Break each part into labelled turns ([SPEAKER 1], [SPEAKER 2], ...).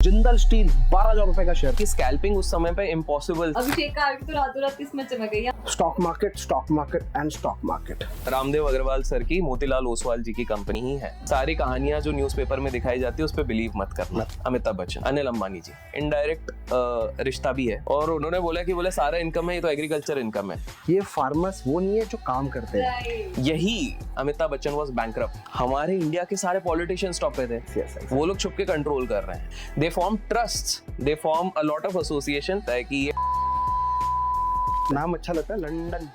[SPEAKER 1] Jindal steel 12,000 रुपए का share.
[SPEAKER 2] कि स्कैल्पिंग उस समय पे इम्पॉसिबल।
[SPEAKER 3] अभिषेक कार की तो रातों रात किस्मत चमक गई।
[SPEAKER 1] Stock market and stock market.
[SPEAKER 2] Ramdev Agrawal sir की मोतीलाल ओसवाल जी की कंपनी ही है। सारी कहानियां जो न्यूज़पेपर में दिखाई जाती है उस पर बिलीव मत करना। अमिताभ बच्चन, अनिल अंबानी जी, इनडायरेक्ट रिश्ता भी है। और उन्होंने बोला कि बोले सारा इनकम है ये तो एग्रीकल्चर इनकम है।
[SPEAKER 1] ये फार्मर्स वो नहीं है जो काम करते हैं।
[SPEAKER 2] यही अमिताभ बच्चन वॉज बैंकरप्ट। हमारे इंडिया के सारे पॉलिटिशियंस टॉप पे थे। वो लोग छुप के कंट्रोल कर रहे हैं। They form trust, they form a lot of association कि ये
[SPEAKER 1] नाम अच्छा लगता है लंदन।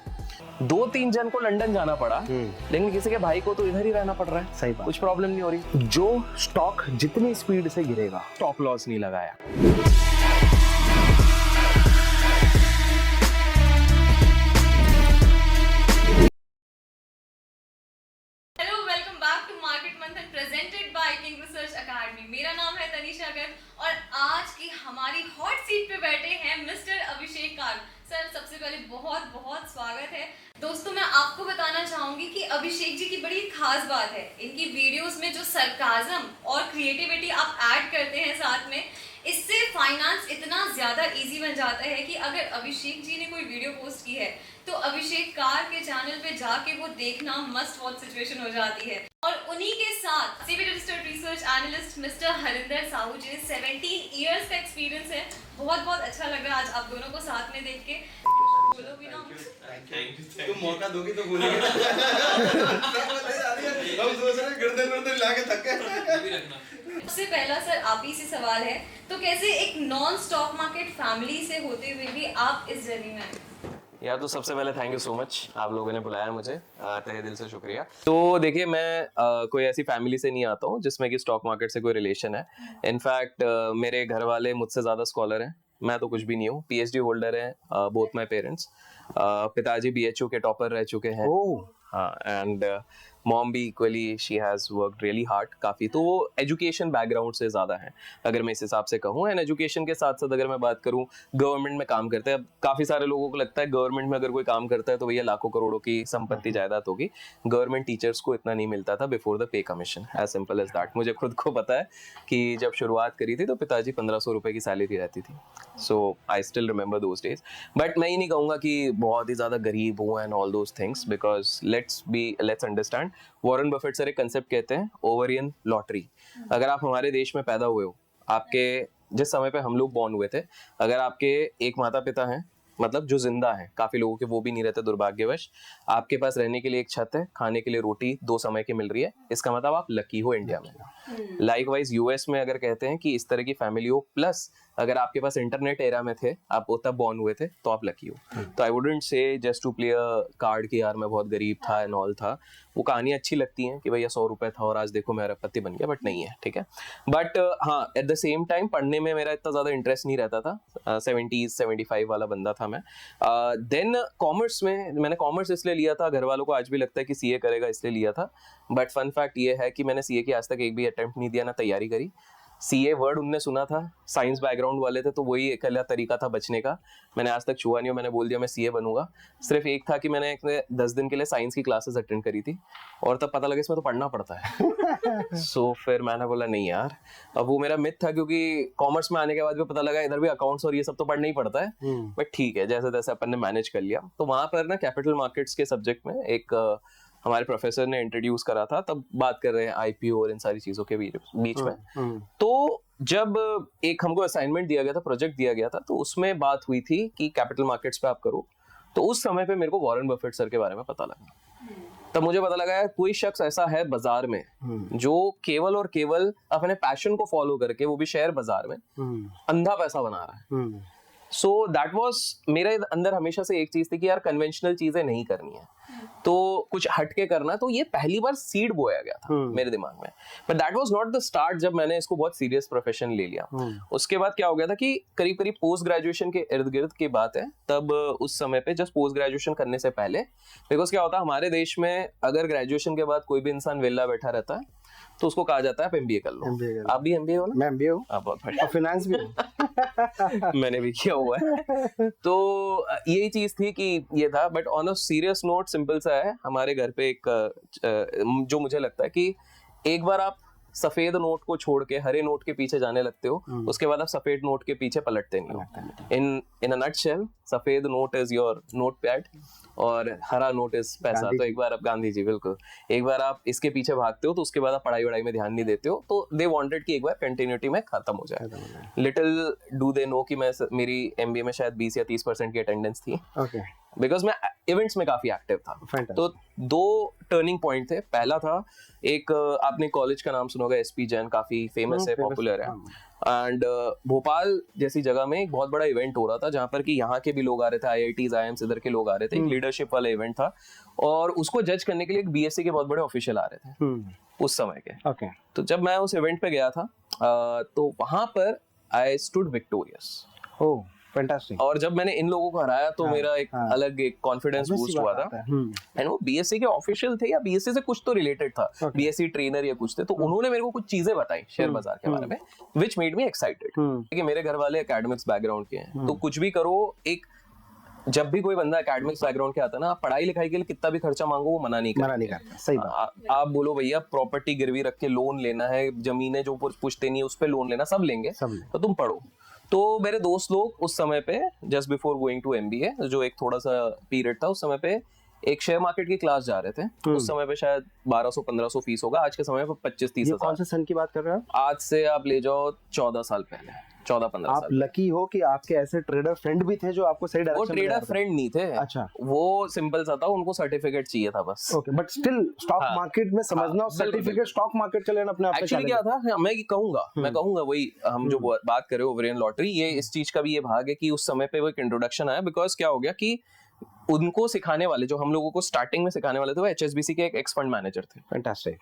[SPEAKER 2] 2-3 जन को लंदन जाना पड़ा, लेकिन किसी के भाई को तो इधर ही रहना पड़ रहा है।
[SPEAKER 1] सही बात।
[SPEAKER 2] कुछ प्रॉब्लम नहीं हो रही।
[SPEAKER 1] जो स्टॉक जितनी स्पीड से गिरेगा,
[SPEAKER 2] स्टॉप लॉस नहीं लगाया।
[SPEAKER 3] Hello, welcome back to market Manthan presented by King Research Academy. मेरा नाम है तनीषा गर्ग और आज की हमारी हॉट सीट पे बैठे हैं मिस्टर अभिषेक कार। सर, सबसे पहले बहुत बहुत स्वागत है। दोस्तों, मैं आपको बताना चाहूंगी कि अभिषेक जी की बड़ी खास बात है, इनकी वीडियोस में जो सरकाज़म और क्रिएटिविटी आप ऐड करते हैं साथ में, इससे फाइनेंस इतना ज्यादा इजी बन जाता है कि अगर अभिषेक जी ने कोई वीडियो पोस्ट की है तो अभिषेक कार के चैनल पे जाके वो देखना मस्ट वॉच सिचुएशन हो जाती है। और उन्हीं के साथ SEBI registered research analyst mister Harinder Sahu ji, 17 years का एक्सपीरियंस है। बहुत बहुत अच्छा लग रहा है आज आप दोनों को साथ में देख के। बोलो भी ना।
[SPEAKER 4] तुम मौका दोगी तो बोलेंगे। हम सोच रहे हैं गर्दन लाके थक गए।
[SPEAKER 3] सबसे पहला सर आप ही से सवाल है, तो कैसे एक नॉन स्टॉक मार्केट फैमिली से होते हुए भी आप इस जर्नी में आए?
[SPEAKER 2] यार तो सबसे पहले थैंक यू सो मच, आप लोगों ने बुलाया मुझे, तहे दिल से शुक्रिया। तो देखिए, मैं कोई ऐसी फैमिली से नहीं आता हूँ जिसमें कि स्टॉक मार्केट से कोई रिलेशन है। इनफैक्ट मेरे घर वाले मुझसे ज़्यादा स्कॉलर हैं, मैं तो कुछ भी नहीं हूँ। PhD होल्डर हैं बोथ माई पेरेंट्स। पिताजी BHU के टॉपर रह चुके हैं। हाँ, एंड मॉम भी equally, she has worked really hard काफ़ी। तो वो एजुकेशन बैकग्राउंड से ज़्यादा है अगर मैं इस हिसाब से कहूँ। एंड एजुकेशन के साथ साथ अगर मैं बात करूँ, गवर्नमेंट में काम करते हैं। अब काफ़ी सारे लोगों को लगता है गवर्नमेंट में अगर कोई काम करता है तो भैया लाखों करोड़ों की संपत्ति जायदाद होगी। गवर्नमेंट टीचर्स को इतना नहीं मिलता था before the pay commission, as simple as that. मुझे खुद को पता है कि जब शुरुआत करी थी तो पिताजी 1500 रुपये की सैलरी रहती थी। So I still remember those days. But मैं ये नहीं कहूँगा कि बहुत ही ज़्यादा गरीब हूँ and all those things, because let's understand. Warren Buffett sir एक कंसेप्ट कहते हैं, ओवरियन लॉटरी। अगर आप हमारे देश में पैदा हुए हो, आपके जिस समय पे हम लोग बॉर्न हुए थे, अगर आपके एक माता पिता हैं, मतलब जो जिंदा है, काफी लोगों के वो भी नहीं रहते दुर्भाग्यवश, आपके पास रहने के लिए एक छत है, खाने के लिए रोटी 2 समय की मिल रही है, इसका मतलब आप लकी हो इंडिया में। लाइकवाइज US में अगर कहते हैं कि इस तरह की फैमिली हो, प्लस अगर आपके पास इंटरनेट एरा में थे, आप तब बॉर्न हुए थे, तो आप लकी हो। तो I wouldn't say just to play a card कि यार मैं बहुत गरीब था एंड ऑल था। वो कहानी अच्छी लगती है कि भैया 100 रुपए था और आज देखो मेरा पति बन गया, बट नहीं है, ठीक है। बट हाँ, एट द सेम टाइम पढ़ने में मेरा इतना ज़्यादा इंटरेस्ट नहीं रहता था। 70s-75 वाला बंदा था मैं। देन कॉमर्स में मैंने कॉमर्स इसलिए लिया था, घर वालों को आज भी लगता है कि CA करेगा इसलिए लिया था, बट फन फैक्ट ये है कि मैंने CA की आज तक एक भी अटेम्प्ट नहीं दिया, ना तैयारी करी। CA वर्ड उनने सुना था, साइंस बैकग्राउंड वाले थे, तो वही एक तरीका था बचने का। मैंने आज तक छुआ नहीं हो, मैंने बोल दिया मैं CA बनूंगा। सिर्फ एक था कि मैंने 10 दिन के लिए साइंस की क्लासेस अटेंड करी थी और तब पता लगा इसमें तो पढ़ना पड़ता है। सो फिर मैंने बोला नहीं यार, अब वो मेरा मिथ था, क्योंकि कॉमर्स में आने के बाद भी पता लगा इधर भी अकाउंट्स और ये सब तो पढ़ना ही पड़ता है। बट ठीक है, जैसे तैसे अपन ने मैनेज कर लिया। तो वहां पर ना कैपिटल मार्केट्स के सब्जेक्ट में एक हमारे प्रोफेसर ने इंट्रोड्यूस करा था, तब बात कर रहे हैं IPO और इन सारी चीजों के बीच में। तो जब एक हमको असाइनमेंट दिया गया था, प्रोजेक्ट दिया गया था, तो उसमें बात हुई थी कि कैपिटल मार्केट्स पे आप करो। तो उस समय पे मेरे को वॉरेन बफेट सर के बारे में पता लगा। तब मुझे पता लगा यार, कोई शख्स ऐसा है बाजार में जो केवल और केवल अपने पैशन को फॉलो करके, वो भी शेयर बाजार में, अंधा पैसा बना रहा है। सो दैट वाज मेरे अंदर हमेशा से एक चीज थी कि यार कन्वेंशनल चीजें नहीं करनी है, तो कुछ हटके करना। तो ये पहली बार सीड बोया गया था मेरे दिमाग में, but that was not the start जब मैंने इसको बहुत सीरियस प्रोफेशन ले लिया। उसके बाद क्या हो गया था कि करीब करीब पोस्ट ग्रेजुएशन के इर्द गिर्द की बात है, तब उस समय पे जस्ट पोस्ट ग्रेजुएशन करने से पहले, बिकॉज क्या होता है हमारे देश में, अगर ग्रेजुएशन के बाद कोई भी इंसान वेला बैठा रहता है तो उसको कहा जाता है आप MBA कर लो। आप भी MBA हो ना?
[SPEAKER 1] मैं MBA हूँ।
[SPEAKER 2] बहुत बढ़िया।
[SPEAKER 1] और फाइनेंस भी हूँ।
[SPEAKER 2] मैंने भी किया हुआ है। तो यही चीज थी कि ये था। But on a serious note, simple सा है, हमारे घर पे एक जो मुझे लगता है कि एक बार आप सफेद नोट को छोड़ के हरे नोट के पीछे जाने लगते हो, उसके बाद आप सफेद नोट के पीछे पलटते नहीं हो। इन अ नटशेल, सफेद note is your note pad और हरा नोट इज पैसा। तो एक बार आप गांधी जी, बिल्कुल, एक बार आप इसके पीछे भागते हो तो उसके बाद आप पढ़ाई वढ़ाई में ध्यान नहीं देते हो, तो दे वांटेड कि एक बार कंटिन्यूटी में खत्म हो जाए। लिटिल डू दे नो कि मेरी एमबीए में शायद 20 या 30% की अटेंडेंस थी, बिकॉज मैं इवेंट्स में काफी एक्टिव था। तो 2 टर्निंग पॉइंट थे। पहला था एक, आपने कॉलेज का नाम सुना होगा, एसपी जैन, काफी फेमस है, पॉपुलर है। एंड भोपाल जैसी जगह में एक बहुत बड़ा इवेंट हो रहा था जहाँ पर कि यहाँ के भी लोग आ रहे थे, IITs IIMs इधर के लोग आ रहे थे, एक लीडरशिप वाला इवेंट था और उसको जज करने के लिए एक बीएससी के बहुत बड़े ऑफिशियल आ रहे थे उस समय के। तो जब मैं उस इवेंट पे गया था तो वहां पर आई स्टूड विक्टोरियस।
[SPEAKER 1] फैंटास्टिक।
[SPEAKER 2] और जब मैंने इन लोगों को हराया तो मेरा एक अलग एक कॉन्फिडेंस बूस्ट हुआ था। एंड वो बीएससी के ऑफिशियल थे या बीएससी से कुछ तो रिलेटेड था, बीएससी ट्रेनर या कुछ थे, तो उन्होंने मेरे को कुछ चीजें बताई शेयर बाजार के बारे में, विच मेड मी एक्साइटेड कि मेरे घर वाले एकेडमिक्स बैकग्राउंड के हैं, तो कुछ भी करो, एक जब भी कोई बंदा एकेडमिक्स बैकग्राउंड के आता है ना, आप पढ़ाई लिखाई के लिए कितना भी खर्चा मांगो वो मना नहीं करता। सही बात। आप बोलो भैया प्रॉपर्टी गिरवी रख के लोन लेना है, जमीनें जो पुश्ते नहीं है उस पे लोन लेना, सब लेंगे, तो तुम पढ़ो। तो मेरे दोस्त लोग उस समय पे just before going to MBA, जो एक थोड़ा सा पीरियड था, उस समय पे एक शेयर मार्केट की क्लास जा रहे थे। उस समय पे शायद 1200-1500 फीस होगा, आज के समय पे 25-30 हजार।
[SPEAKER 1] कौन से सन की बात कर रहे हो?
[SPEAKER 2] आज से आप ले जाओ 14 साल पहले, 14-15 साल।
[SPEAKER 1] आप लकी हो कि आपके ऐसे ट्रेडर फ्रेंड भी थे जो आपको सही डायरेक्शन
[SPEAKER 2] में। वो ट्रेडर फ्रेंड नहीं थे, अच्छा, वो सिंपल सा था, उनको सर्टिफिकेट चाहिए था बस।
[SPEAKER 1] Okay, but still stock market में समझना, सर्टिफिकेट स्टॉक मार्केट चले अपने आप पे।
[SPEAKER 2] एक्चुअली क्या था, मैं कहूंगा वही हम जो बात कर रहे हो ओवरियन लॉटरी, ये इस चीज का भी ये भाग है कि उस समय पे वो एक इंट्रोडक्शन आया। बिकॉज क्या हो गया कि उनको सिखाने वाले, जो हम लोगों को स्टार्टिंग में सिखाने वाले थे, वो HSBC के एक एक्स फंड मैनेजर थे।
[SPEAKER 1] फैंटास्टिक।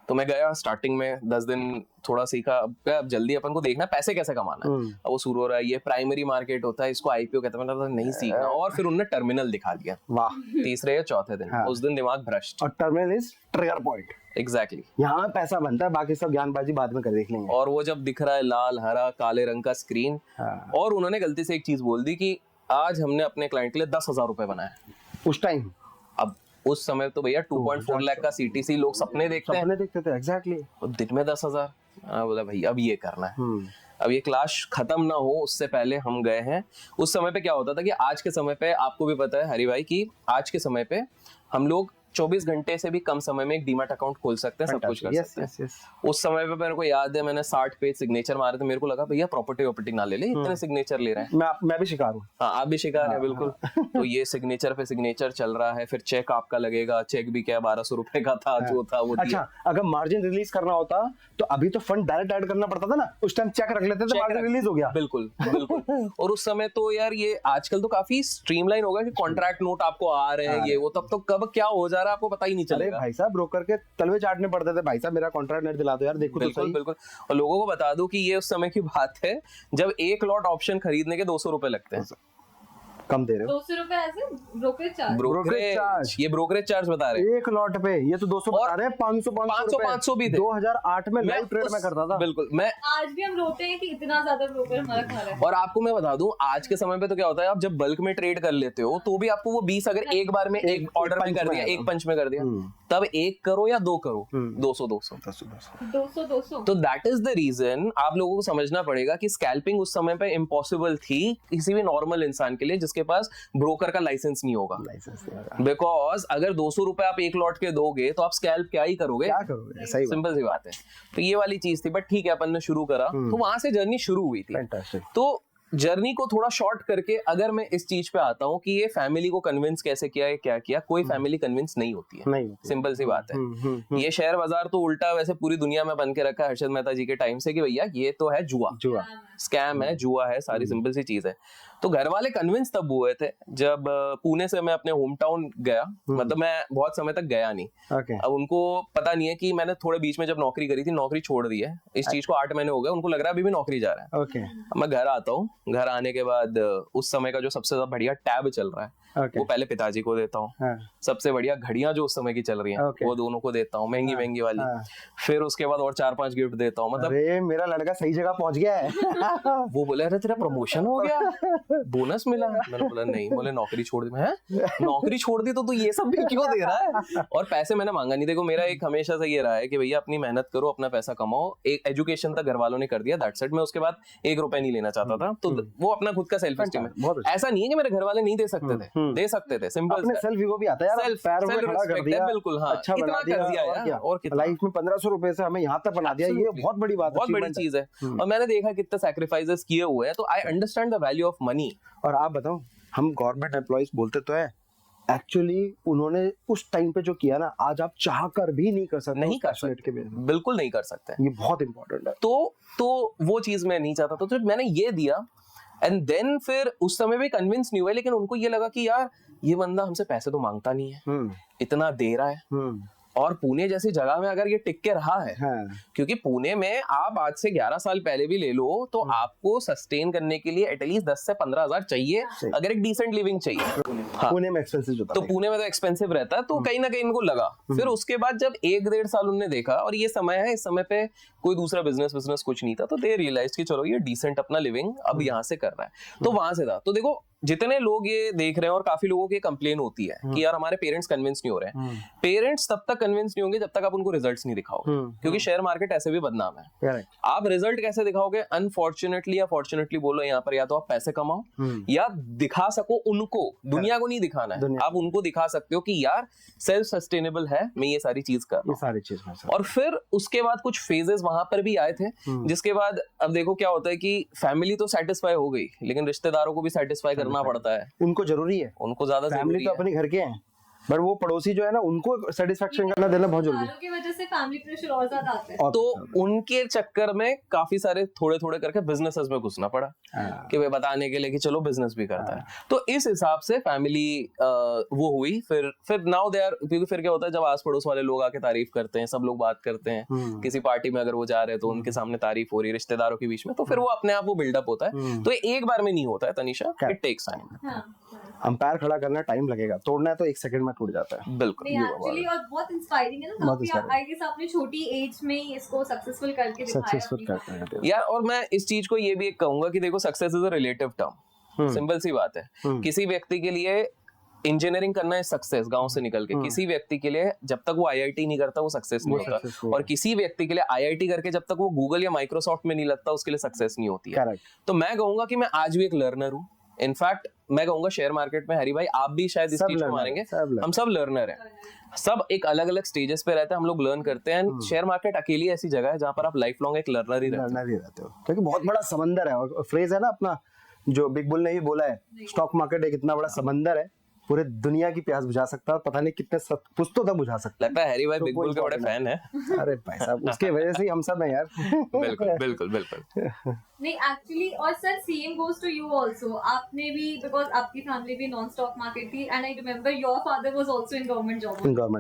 [SPEAKER 2] तो मैं गया स्टार्टिंग में 10 दिन थोड़ा सीखा, अब जल्दी अपन को देखना पैसे कैसे कमाना है। अब वो शुरू हो रहा है, ये प्राइमरी मार्केट होता है, इसको आईपीओ कहते हैं, मतलब नहीं सीखना। और फिर उन्होंने टर्मिनल दिखा दिया, वाह, तीसरे या चौथे दिन। उस दिन दिमाग भ्रष्ट।
[SPEAKER 1] और terminal is trigger point.
[SPEAKER 2] Exactly,
[SPEAKER 1] यहाँ पैसा बनता है, बाकी सब ज्ञानबाजी बाद में कर देख लेंगे।
[SPEAKER 2] और वो जब दिख रहा है लाल हरा काले रंग का स्क्रीन, और उन्होंने गलती से एक चीज बोल दी कि आज हमने अपने क्लाइंट के लिए 10,000 रुपए बनाए उस टाइम। अब उस समय तो भैया 2.4 लाख का सीटीसी लोग सपने देखते थे। एग्जैक्टली। दिन में 10,000। बोला भाई अब ये करना है, अब ये क्लास खत्म ना हो उससे पहले हम गए हैं। उस समय पे क्या होता था कि आज के समय पे आपको भी पता है हरी भाई कि आज के समय पे हम लोग 24 घंटे से भी कम समय में एक डीमैट अकाउंट खोल सकते हैं, सब कुछ कर सकते हैं। उस समय पे मेरे को याद है मैंने 60 पेज सिग्नेचर मारे थे। मेरे को लगा भैया प्रॉपर्टी ना ले ले, इतने सिग्नेचर ले रहे हैं। मैं भी शिकार हूँ। हाँ, आप भी शिकार है, बिल्कुल। तो ये सिग्नेचर पे सिग्नेचर चल रहा है, फिर चेक आपका लगेगा। चेक भी क्या 1200 रुपए का था, जो था वो। अच्छा, अगर मार्जिन रिलीज करना होता तो अभी तो फंड डायरेक्ट ऐड करना पड़ता था ना, उस टाइम चेक रख लेते थे, मार्जिन रिलीज हो गया। बिल्कुल बिल्कुल। और उस समय तो यार ये आजकल तो काफी स्ट्रीमलाइन हो गया कि कॉन्ट्रैक्ट नोट आपको आ रहे हैं, ये वो, तब तो कब क्या हो जा रहा है आपको पता ही नहीं चला। भाई साहब ब्रोकर के तलवे चाटने पड़ते थे, भाई साहब मेरा कॉन्ट्रैक्ट नेट दिला दो यार, देखो। बिल्कुल बिल्कुल। और लोगों को बता दो कि ये उस समय की बात है जब एक लॉट ऑप्शन खरीदने के 200 रुपए लगते हैं। कम दे रहे हो
[SPEAKER 3] 200 रुपए ऐसे ब्रोकरेज
[SPEAKER 2] चार्ज। ये ब्रोकरेज चार्ज बता रहे हैं
[SPEAKER 1] एक लॉट पे। ये तो 200 बता रहे हैं, 500 भी थे। 2008 में लाइव ट्रेड में करता था। बिल्कुल। मैं
[SPEAKER 3] आज भी हम रोते हैं कि इतना ज्यादा ब्रोकर हमारा खा रहा है।
[SPEAKER 2] और आपको मैं बता दूं आज के समय पे तो क्या होता है, आप जब बल्क में ट्रेड कर लेते हो तो भी आपको वो 20 अगर एक बार में एक ऑर्डर में कर दिया, एक पंच में कर दिया, तब 1 करो या 2 करो, 200। तो दैट इज द रीजन आप लोगों को समझना पड़ेगा कि स्कैल्पिंग उस समय पे इम्पॉसिबल थी किसी भी नॉर्मल इंसान के लिए जिसके पास ब्रोकर का लाइसेंस नहीं होगा। बिकॉज अगर 200 रुपए आप एक लॉट के दोगे तो आप स्कैल्प क्या ही करोगे, सही सिंपल सी बात है। तो ये वाली चीज थी, बट ठीक है अपन ने शुरू करा, तो वहां से जर्नी शुरू हुई थी। तो जर्नी को थोड़ा शॉर्ट करके अगर मैं इस चीज पे आता हूँ कि ये फैमिली को कन्विंस कैसे किया है, क्या किया, कोई फैमिली कन्विंस नहीं होती है, सिंपल सी बात है। ये शेयर बाजार तो उल्टा वैसे पूरी दुनिया में बन के रखा है हर्षद मेहता जी के टाइम से कि भैया ये तो है जुआ, स्कैम है, जुआ है, सारी सिंपल सी चीज है। तो घर वाले कन्विंस तब हुए थे जब पुणे से मैं अपने होम टाउन गया, मतलब मैं बहुत समय तक गया नहीं। अब उनको पता नहीं है कि मैंने थोड़े बीच में जब नौकरी करी थी, नौकरी छोड़ दी है, इस चीज को 8 महीने हो गए, उनको लग रहा है अभी भी नौकरी जा रहा है। मैं घर आता हूँ, घर आने के बाद उस समय का जो सबसे ज्यादा बढ़िया टैब चल रहा है वो पहले पिताजी को देता हूँ। सबसे बढ़िया घड़ियां जो उस समय की चल रही हैं वो दोनों को देता हूँ, महंगी महंगी वाली। फिर उसके बाद और 4-5 गिफ्ट देता हूँ। मतलब
[SPEAKER 1] मेरा लड़का सही जगह पहुंच गया है।
[SPEAKER 2] वो बोले अरे तेरा प्रमोशन हो गया। बोनस मिला? मैंने बोला नहीं। बोले नौकरी छोड़ दी। मैं नौकरी छोड़ दी तो तू ये सब भी क्यों दे रहा है? और पैसे मैंने मांगा नहीं। देखो मेरा एक हमेशा से ये रहा है कि भैया अपनी मेहनत करो, अपना पैसा कमाओ। एक एजुकेशन तक घर वालों ने कर दिया, दैट्स इट। मैं उसके बाद 1 रुपया नहीं लेना चाहता था। तो वो अपना खुद का सेल्फ एस्टीम है। ऐसा नहीं है कि मेरे घर वाले नहीं दे सकते थे, दे सकते थे। सिंपल
[SPEAKER 1] सेल्फ ईगो भी आता है यार, पैर में खड़ा कर दिया,
[SPEAKER 2] बिल्कुल। हाँ,
[SPEAKER 1] अच्छा
[SPEAKER 2] इतना
[SPEAKER 1] बना
[SPEAKER 2] कर दिया यार। और
[SPEAKER 1] लाइफ में 1500 रुपए से हमें यहाँ तक बना दिया, ये बहुत बड़ी बात है,
[SPEAKER 2] बहुत बड़ी चीज है। और मैंने देखा कितने सैक्रिफाइसेस किए हुए हैं, तो I understand the value of money.
[SPEAKER 1] और आप बताओ, हम गवर्नमेंट एम्प्लॉइज बोलते तो है, एक्चुअली उन्होंने उस टाइम पे जो किया ना, आज आप चाह कर भी नहीं कर सकते,
[SPEAKER 2] नहीं कर सकते, बिल्कुल नहीं कर सकते।
[SPEAKER 1] ये बहुत इंपॉर्टेंट है।
[SPEAKER 2] तो वो चीज मैं नहीं चाहता, तो मैंने ये दिया। एंड देन फिर उस समय भी कन्विंस नहीं हुए, लेकिन उनको ये लगा कि यार ये बंदा हमसे पैसे तो मांगता नहीं है, इतना दे रहा है। और पुणे जैसी जगह में अगर ये टिक के रहा है, क्योंकि पुणे में आप आज से 11 साल पहले भी ले लो तो आपको सस्टेन करने के लिए एटलीस्ट 10 से 15 हजार चाहिए, अगर एक डिसेंट लिविंग चाहिए।
[SPEAKER 1] पुणे में एक्सपेंसिव होता है,
[SPEAKER 2] तो पुणे में तो एक्सपेंसिव रहता है, तो कहीं ना कहीं इनको लगा। फिर उसके बाद जब 1-1.5 साल उन्होंने देखा और ये समय है, इस समय पे कोई दूसरा बिजनेस कुछ नहीं था, तो दे रियलाइज कि चलो ये डिसेंट अपना लिविंग अब यहाँ से कर रहा है। तो वहां से था। तो देखो जितने लोग ये देख रहे हैं, और काफी लोगों की कंप्लेन होती है कि यार हमारे पेरेंट्स कन्विंस नहीं हो रहे हैं। पेरेंट्स तब तक कन्विंस नहीं होंगे जब तक आप उनको रिजल्ट्स नहीं दिखाओगे, क्योंकि शेयर मार्केट ऐसे भी बदनाम है। आप रिजल्ट कैसे दिखाओगे? अनफॉर्चुनेटली या फॉर्चुनेटली बोलो, यहाँ पर या तो आप पैसे कमाओ या दिखा सको उनको, दुनिया को नहीं दिखाना है, आप उनको दिखा सकते हो कि यार सेल्फ सस्टेनेबल है, मैं ये सारी चीज कर रहा हूं।
[SPEAKER 1] सारी चीज में
[SPEAKER 2] और फिर उसके बाद कुछ फेजेस वहां पर भी आए थे, जिसके बाद अब देखो क्या होता है कि फैमिली तो सेटिस्फाई हो गई, लेकिन रिश्तेदारों को भी सेटिस्फाई करना पड़ता है।
[SPEAKER 1] उनको जरूरी है,
[SPEAKER 2] उनको ज्यादा
[SPEAKER 1] फैमिली तो अपने घर के हैं, पर वो पड़ोसी जो है ना, उनको सेटिस्फेक्शन करना देना बहुत जरूरी है।
[SPEAKER 3] की वजह से फैमिली प्रेशर और ज्यादा आता है।
[SPEAKER 2] तो उनके चक्कर में काफी सारे थोड़े करके बिजनेसेस में घुसना पड़ा कि वे बताने के लिए कि चलो बिजनेस भी करता है। तो इस हिसाब से फैमिली वो हुई। फिर नाउ दे आर, क्योंकि फिर क्या होता है जब आस पड़ोस वाले लोग आके तारीफ करते हैं, सब लोग बात करते हैं, किसी पार्टी में अगर वो जा रहे हैं तो उनके सामने तारीफ हो रही है रिश्तेदारों के बीच में, तो फिर वो अपने आप वो बिल्डअप होता है। तो ये एक बार में नहीं होता है Tanisha, it takes time.
[SPEAKER 1] Umpire खड़ा करना टाइम लगेगा, तोड़ना है तो 1 सेकंड में टूट जाता है।
[SPEAKER 2] बिल्कुल।
[SPEAKER 3] एक्चुअली और बहुत इंस्पायरिंग है ना, काफी आई गेस आपने छोटी एज में ही इसको सक्सेसफुल करके दिखाया
[SPEAKER 2] यार। और मैं इस चीज को ये भी एक कहूंगा कि देखो success is a relative term, simple सी बात है। किसी व्यक्ति के लिए इंजीनियरिंग करना है सक्सेस, गांव से निकल के। किसी व्यक्ति के लिए जब तक वो आईआईटी नहीं करता वो सक्सेस नहीं होता, और किसी व्यक्ति के लिए आईआईटी करके जब तक वो गूगल या माइक्रोसॉफ्ट में नहीं लगता उसके लिए सक्सेस नहीं होती है। तो मैं कहूंगा कि मैं आज भी एक लर्नर हूँ। इनफैक्ट मैं कहूंगा शेयर मार्केट में, हरी भाई आप भी शायद इस चीज को मानेंगे, हम सब लर्नर हैं, सब एक अलग अलग स्टेजेस पे रहते हैं, हम लोग लर्न करते हैं। शेयर मार्केट अकेली ऐसी जगह है जहाँ पर आप लाइफ लॉन्ग एक लर्नर ही रहते हो,
[SPEAKER 1] क्योंकि बहुत बड़ा समंदर है। और फ्रेज है ना अपना, जो बिग बुल ने भी बोला है, स्टॉक मार्केट एक इतना बड़ा समंदर है, पूरे दुनिया की प्यास बुझा सकता है, पता नहीं कितने पुस्तों तक बुझा सकता है।
[SPEAKER 2] लगता है हैरी भाई बिग बुल के बड़े फैन है।
[SPEAKER 1] अरे भाई साहब, उसके वजह से ही हम सब हैं यार।
[SPEAKER 2] बिल्कुल।
[SPEAKER 3] नहीं एक्चुअली, और sir same goes to you also. आपने भी, बिकॉज़ आपकी फैमिली भी नॉन स्टॉक मार्केट थी, and I remember your father was also in government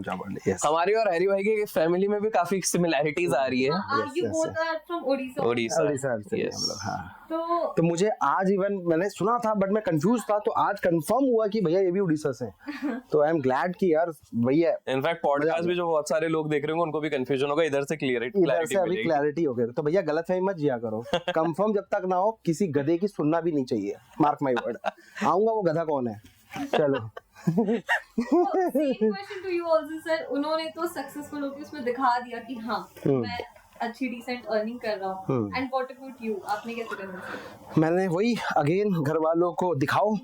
[SPEAKER 3] job.
[SPEAKER 1] Yes,
[SPEAKER 2] हमारी और हैरी भाई की फैमिली में भी काफी सिमिलैरिटीज आ रही है।
[SPEAKER 3] You both are from Odisha
[SPEAKER 1] से हम लोग।
[SPEAKER 3] हाँ,
[SPEAKER 1] तो मुझे आज इवन मैंने सुना था बट मैं कंफ्यूज था, तो आज कंफर्म हुआ कि भैया ये भी उड़ीसा से हैं। तो आई एम ग्लैड कि यार भैया,
[SPEAKER 2] इनफैक्ट पॉडकास्ट भी जो बहुत सारे लोग देख रहे होंगे उनको भी कंफ्यूजन होगा, इधर से
[SPEAKER 1] क्लैरिटी हो गया। तो भैया गलतफहमी मत जिया करो, कंफर्म जब तक ना हो किसी गधे की सुनना भी नहीं चाहिए। मार्क माय वर्ड, आऊंगा वो गधा कौन है। चलो
[SPEAKER 3] question to you also sir, उन्होंने तो सक्सेसफुल होकर उसमें दिखा दिया कि हाँ मैं अच्छी डिसेंट अर्निंग कर रहा हूँ, एंड व्हाट अबाउट यू, आपने कैसे करना?
[SPEAKER 1] मैंने वही अगेन घर वालों को दिखाओ,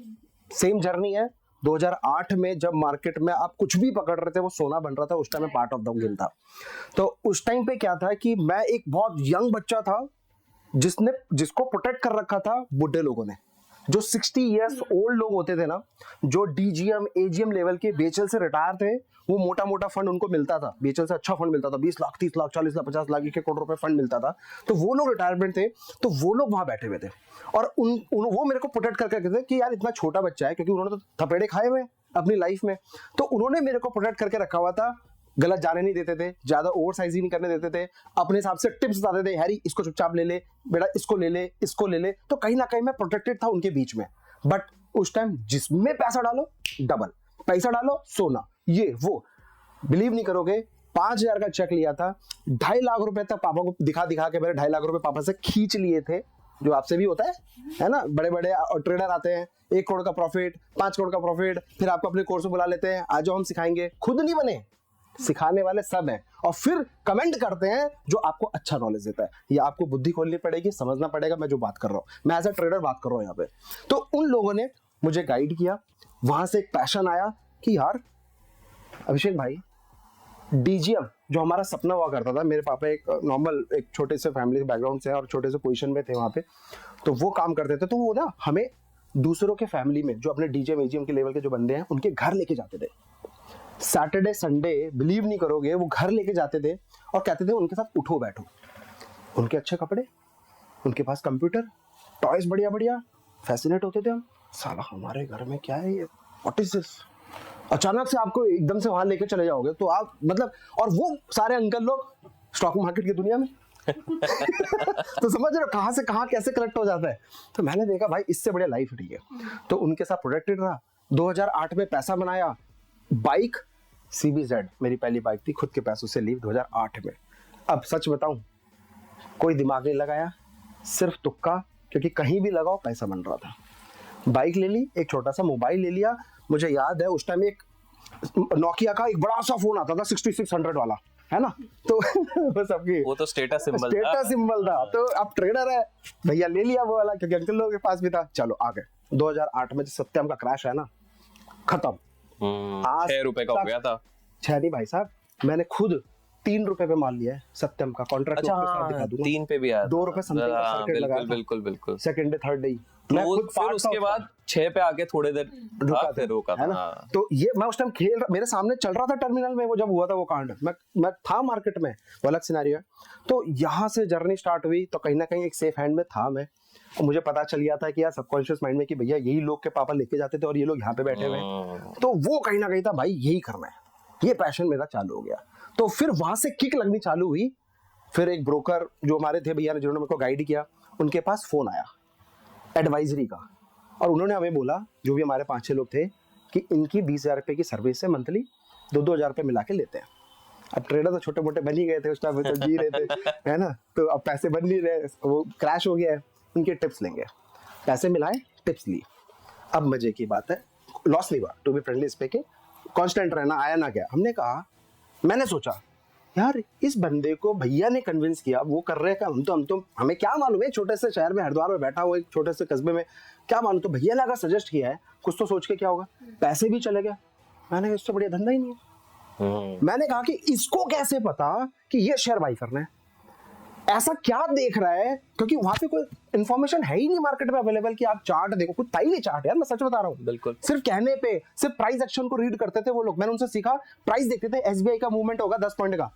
[SPEAKER 1] सेम जर्नी है। 2008 में जब मार्केट में आप कुछ भी पकड़ रहे थे वो सोना बन रहा था, उस टाइम में पार्ट ऑफ द गेम था। तो उस टाइम पे क्या था कि मैं एक बहुत यंग बच्चा था जिसको प्रोटेक्ट कर रखा था बुढ़े लोगों ने। जो 60 इयर्स ओल्ड लोग होते थे ना, जो डीजीएम एजीएम लेवल के बीएचएल से रिटायर थे, वो मोटा मोटा फंड उनको मिलता था, बीएचएल से अच्छा फंड मिलता था, 20 लाख 30 लाख 40 लाख 50 लाख 1 करोड़ रुपए फंड मिलता था। तो वो लोग रिटायरमेंट थे, तो वो लोग वहां बैठे हुए थे और वो मेरे को प्रोटेक्ट करके कहते थे कि यार इतना छोटा बच्चा है, क्योंकि उन्होंने तो थपेड़े खाए हुए अपनी लाइफ में, तो उन्होंने मेरे को प्रोटेक्ट करके रखा हुआ था। गलत जाने नहीं देते थे, ज्यादा ओवर साइज ही नहीं करने देते थे, अपने हिसाब से टिप्स बताते थे, हैरी इसको चुपचाप ले ले बेटा, इसको ले ले, इसको ले ले। तो कहीं ना कहीं मैं प्रोटेक्टेड था उनके बीच में। बट उस टाइम जिसमें पैसा डालो डबल, पैसा डालो सोना, ये वो, बिलीव नहीं करोगे, 5,000 का चेक लिया था, 2.5 लाख रुपए तक पापा को दिखा के मैंने 2.5 लाख रुपए पापा से खींच लिए थे जो आपसे भी होता है ना, बड़े बड़े ट्रेडर आते हैं, 1 करोड़ का प्रॉफिट, 5 करोड़ का प्रॉफिट, फिर आपको अपने कोर्स में बुला लेते हैं, आ जाओ हम सिखाएंगे। खुद नहीं बने, सिखाने वाले सब हैं, और फिर कमेंट करते हैं जो आपको अच्छा नॉलेज देता है। ये आपको बुद्धि खोलनी पड़ेगी, समझना पड़ेगा मैं जो बात कर रहा हूँ, मैं एज अ ट्रेडर बात कर रहा हूँ यहाँ पे। तो उन लोगों ने मुझे गाइड किया, वहां से एक पैशन आया कि यार अभिषेक भाई, डीजीएम जो हमारा सपना हुआ करता था, मेरे पापा एक नॉर्मल एक छोटे से फैमिली बैकग्राउंड से और छोटे से पोजीशन में थे वहाँ पे, तो वो काम करते थे, तो वो ना हमें दूसरों के फैमिली में जो अपने डीजीएम एजीएम के लेवल के जो बंदे हैं उनके घर लेके जाते थे। सैटरडे संडे, बिलीव नहीं करोगे, वो घर लेके जाते थे और कहते थे उनके साथ उठो बैठो, उनके अच्छे कपड़े, उनके पास कंप्यूटर, टॉयज बढ़िया बढ़िया, फैसिनेट होते थे हम, साला हमारे घर में क्या है ये, व्हाट इज दिस। अचानक से आपको एकदम से वहां लेके चले जाओगे तो आप मतलब, और वो सारे अंकल लोग स्टॉक मार्केट की दुनिया में तो समझ रहे हो कहां से कहां कैसे कलेक्ट हो जाता है। तो मैंने देखा भाई इससे बढ़िया लाइफ ठीक है, तो उनके साथ प्रोटेक्टेड रहा। 2008 में पैसा बनाया, बाइक CBZ मेरी पहली बाइक थी, खुद के पैसों से ली 2008 में। अब सच बताऊं, कोई दिमाग नहीं लगाया, सिर्फ तुक्का, क्योंकि कहीं भी लगाओ पैसा बन रहा था। बाइक ले ली, एक छोटा सा मोबाइल ले लिया, मुझे याद है उस टाइम एक नोकिया का एक बड़ा सा फोन आता था 6600 वाला, है ना, तो वो सबकी
[SPEAKER 2] वो तो स्टेटस
[SPEAKER 1] सिंबल था। तो अब ट्रेडर है भैया, ले लिया वो वाला, क्योंकि अंकल लोगों के पास भी था, चलो आ गए। 2008 में जो सत्यम का क्रैश है ना, खत्म।
[SPEAKER 2] 6 रुपए का हो गया था।
[SPEAKER 1] 6 नहीं भाई साहब, मैंने खुद 3 रुपए पे माल लिया है सत्यम का कॉन्ट्रैक्ट।
[SPEAKER 2] अच्छा हाँ, दिखा दूंगा। 3 पे भी आया
[SPEAKER 1] 2 रुपए समथिंग का सर्किट लगा था।
[SPEAKER 2] बिल्कुल बिल्कुल।
[SPEAKER 1] सेकंड डे थर्ड डे
[SPEAKER 2] फिर उसके बाद 6 पे आके थोड़े देर रोका
[SPEAKER 1] है ना। तो ये मैं उस टाइम खेल, मेरे सामने चल रहा था टर्मिनल में, वो जब हुआ था वो कांड, मैं था मार्केट में, वो अलग सिनेरियो है। तो यहाँ से जर्नी स्टार्ट हुई, तो कहीं ना कहीं एक सेफ हैंड में था मैं, और मुझे पता चल गया था कि यार सबकॉन्शियस माइंड में कि भैया यही लोग के पापा लेके जाते थे और ये लोग यहाँ पे बैठे हुए हैं, तो वो कहीं ना कहीं था भाई यही करना है, ये पैशन मेरा चालू हो गया। तो फिर वहां से किक लगनी चालू हुई। फिर एक ब्रोकर जो हमारे थे भैया ने, जिन्होंने मेरे को गाइड किया, उनके पास फोन आया एडवाइजरी का, और उन्होंने हमें बोला, जो भी हमारे 5-6 लोग थे, कि इनकी 20,000 रुपए की सर्विस है, मंथली 2-2 रुपए मिला के लेते हैं। अब ट्रेडर तो छोटे मोटे बन ही गए थे उस टाइम, तो जी रहे थे, है ना, तो अब पैसे बन नहीं रहे, वो क्रैश हो गया है, उनके टिप्स लेंगे, पैसे मिलाए, टिप्स ली। अब मजे की बात है, लॉस नहीं हुआ, to be friendly speaking, constant रहना, आया ना क्या। हमने कहा, मैंने सोचा यार इस बंदे को भैया ने कन्विंस किया, वो कर रहे हैं, हम तो हमें क्या मालूम है, छोटे से शहर में हरिद्वार में बैठा हुआ एक छोटे से कस्बे में, क्या मालूम, तो भैया ने अगर सजेस्ट किया है कुछ तो सोच के क्या होगा, पैसे भी चले गए। मैंने कहा इससे बढ़िया धंधा ही नहीं है। मैंने कहा कि इसको कैसे पता कि ये शेयर बाई करना है, ऐसा क्या देख रहा है, क्योंकि वहां पे कोई इन्फॉर्मेशन है ही नहीं मार्केट में अवेलेबल कि आप चार्ट देखो, कुछ था ही नहीं चार्ट, यार मैं सच बता रहा हूँ।
[SPEAKER 2] बिल्कुल,
[SPEAKER 1] सिर्फ कहने पे, सिर्फ प्राइस एक्शन को रीड करते थे वो लोग। मैंने उनसे सीखा, प्राइस देखते थे, SBI का मूवमेंट होगा 10 पॉइंट का,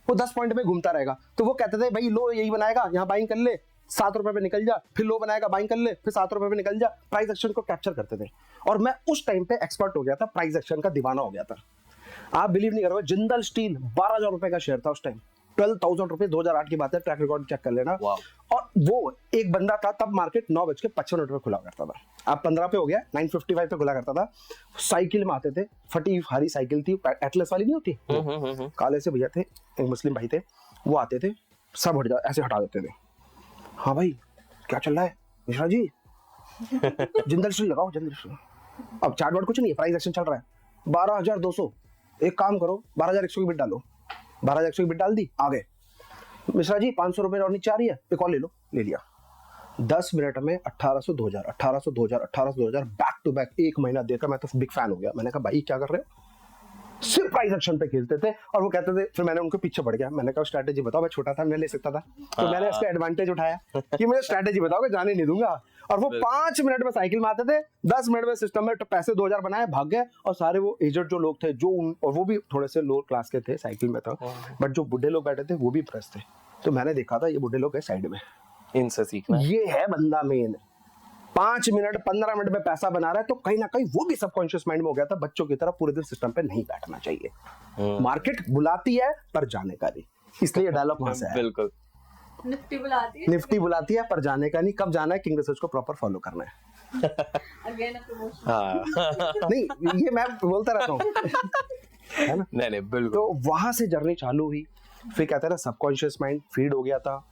[SPEAKER 1] वो 10 पॉइंट में घूमता रहेगा, तो वो कहते थे भाई लो यही बनाएगा, यहाँ बाइंग कर ले, 7 रुपए पे निकल जा, फिर लो बनाएगा, बाइंग कर ले, फिर 7 रुपए पे निकल जा। प्राइस एक्शन को कैप्चर करते थे, और मैं उस टाइम पे एक्सपर्ट हो गया था, प्राइस एक्शन का दीवाना हो गया था। आप बिलीव नहीं करोगे, जिंदल स्टील 12,000 रुपए का शेयर था उस टाइम, 12,000 रुपए, 2008 की बात है, ट्रैक रिकॉर्ड चेक कर लेना। और वो एक बंदा था, तब मार्केट 9:55 पे खुला करता था, अब 15 पे हो गया, 9:55 पे खुला करता था। साइकिल में आते थे, फटी हारी साइकिल थी, एटलस वाली नहीं होती, काले से भैया थे, एक मुस्लिम भाई थे, वो आते थे, सब हट जा, ऐसे हटा देते थे। हाँ भाई क्या चल रहा है मिश्रा जी, जिंदल स्टील लगाओ, जिंदल स्टील। अब चार्ट वार्ट कुछ नहीं है, प्राइस एक्शन चल रहा है, 12,200, एक काम करो 12,100 की बिट डालो, 12,100 की बिट डाल दी, आ गए। मिश्रा जी 500 रुपए और नीचे आ रही है, एक और ले लो, ले लिया। 10 मिनट में 1800, 2000, 1800, 2000, 1800, 2000, बैक टू बैक, एक महीना देकर मैं तो बिग फैन हो गया। मैंने कहा भाई क्या कर रहे हो, सिर्फ प्राइस एक्शन पे खेलते थे, और वो कहते थे, फिर मैंने उनके पीछे पड़ गया, मैंने कहा स्ट्रैटेजी बताओ, मैं छोटा था, मैं ले सकता था, तो मैंने इसका एडवांटेज उठाया कि मुझे स्ट्रैटेजी बताओ, जाने नहीं दूंगा। और वो 5 मिनट में साइकिल में आते थे, 10 मिनट में सिस्टम में पैसे 2,000 बनाए, भाग गए। और सारे वो एजेड जो लोग थे, और वो भी थोड़े से लो क्लास के थे, साइकिल में था, बट जो बुढ़े लोग बैठे थे वो भी प्रेस थे। तो मैंने देखा था ये बुढ़े लोग है साइड में,
[SPEAKER 2] इनसे सीखना,
[SPEAKER 1] ये है बंदा मेन, 5 मिनट 15 मिनट में पैसा बना रहा है, तो कहीं ना कहीं वो भी सबकॉन्शियस माइंड में हो गया था, बच्चों की तरह पूरे दिन सिस्टम पे नहीं बैठना चाहिए। मार्केट बुलाती है पर जाने का नहीं, इसलिए डायलॉग वहां से है।
[SPEAKER 2] बिल्कुल,
[SPEAKER 3] निफ्टी बुलाती है
[SPEAKER 1] पर जाने का नहीं, कब जाना है, किंग रिसर्च को प्रॉपर फॉलो करना है।
[SPEAKER 3] अगेन प्रमोशन,
[SPEAKER 2] हाँ
[SPEAKER 1] नहीं ये मैं बोलता रहता हूँ, है ना।
[SPEAKER 2] नहीं बिल्कुल।
[SPEAKER 1] तो वहां से जर्नी चालू हुई, फिर कहते हैं ना सबकॉन्शियस माइंड फीड हो गया था।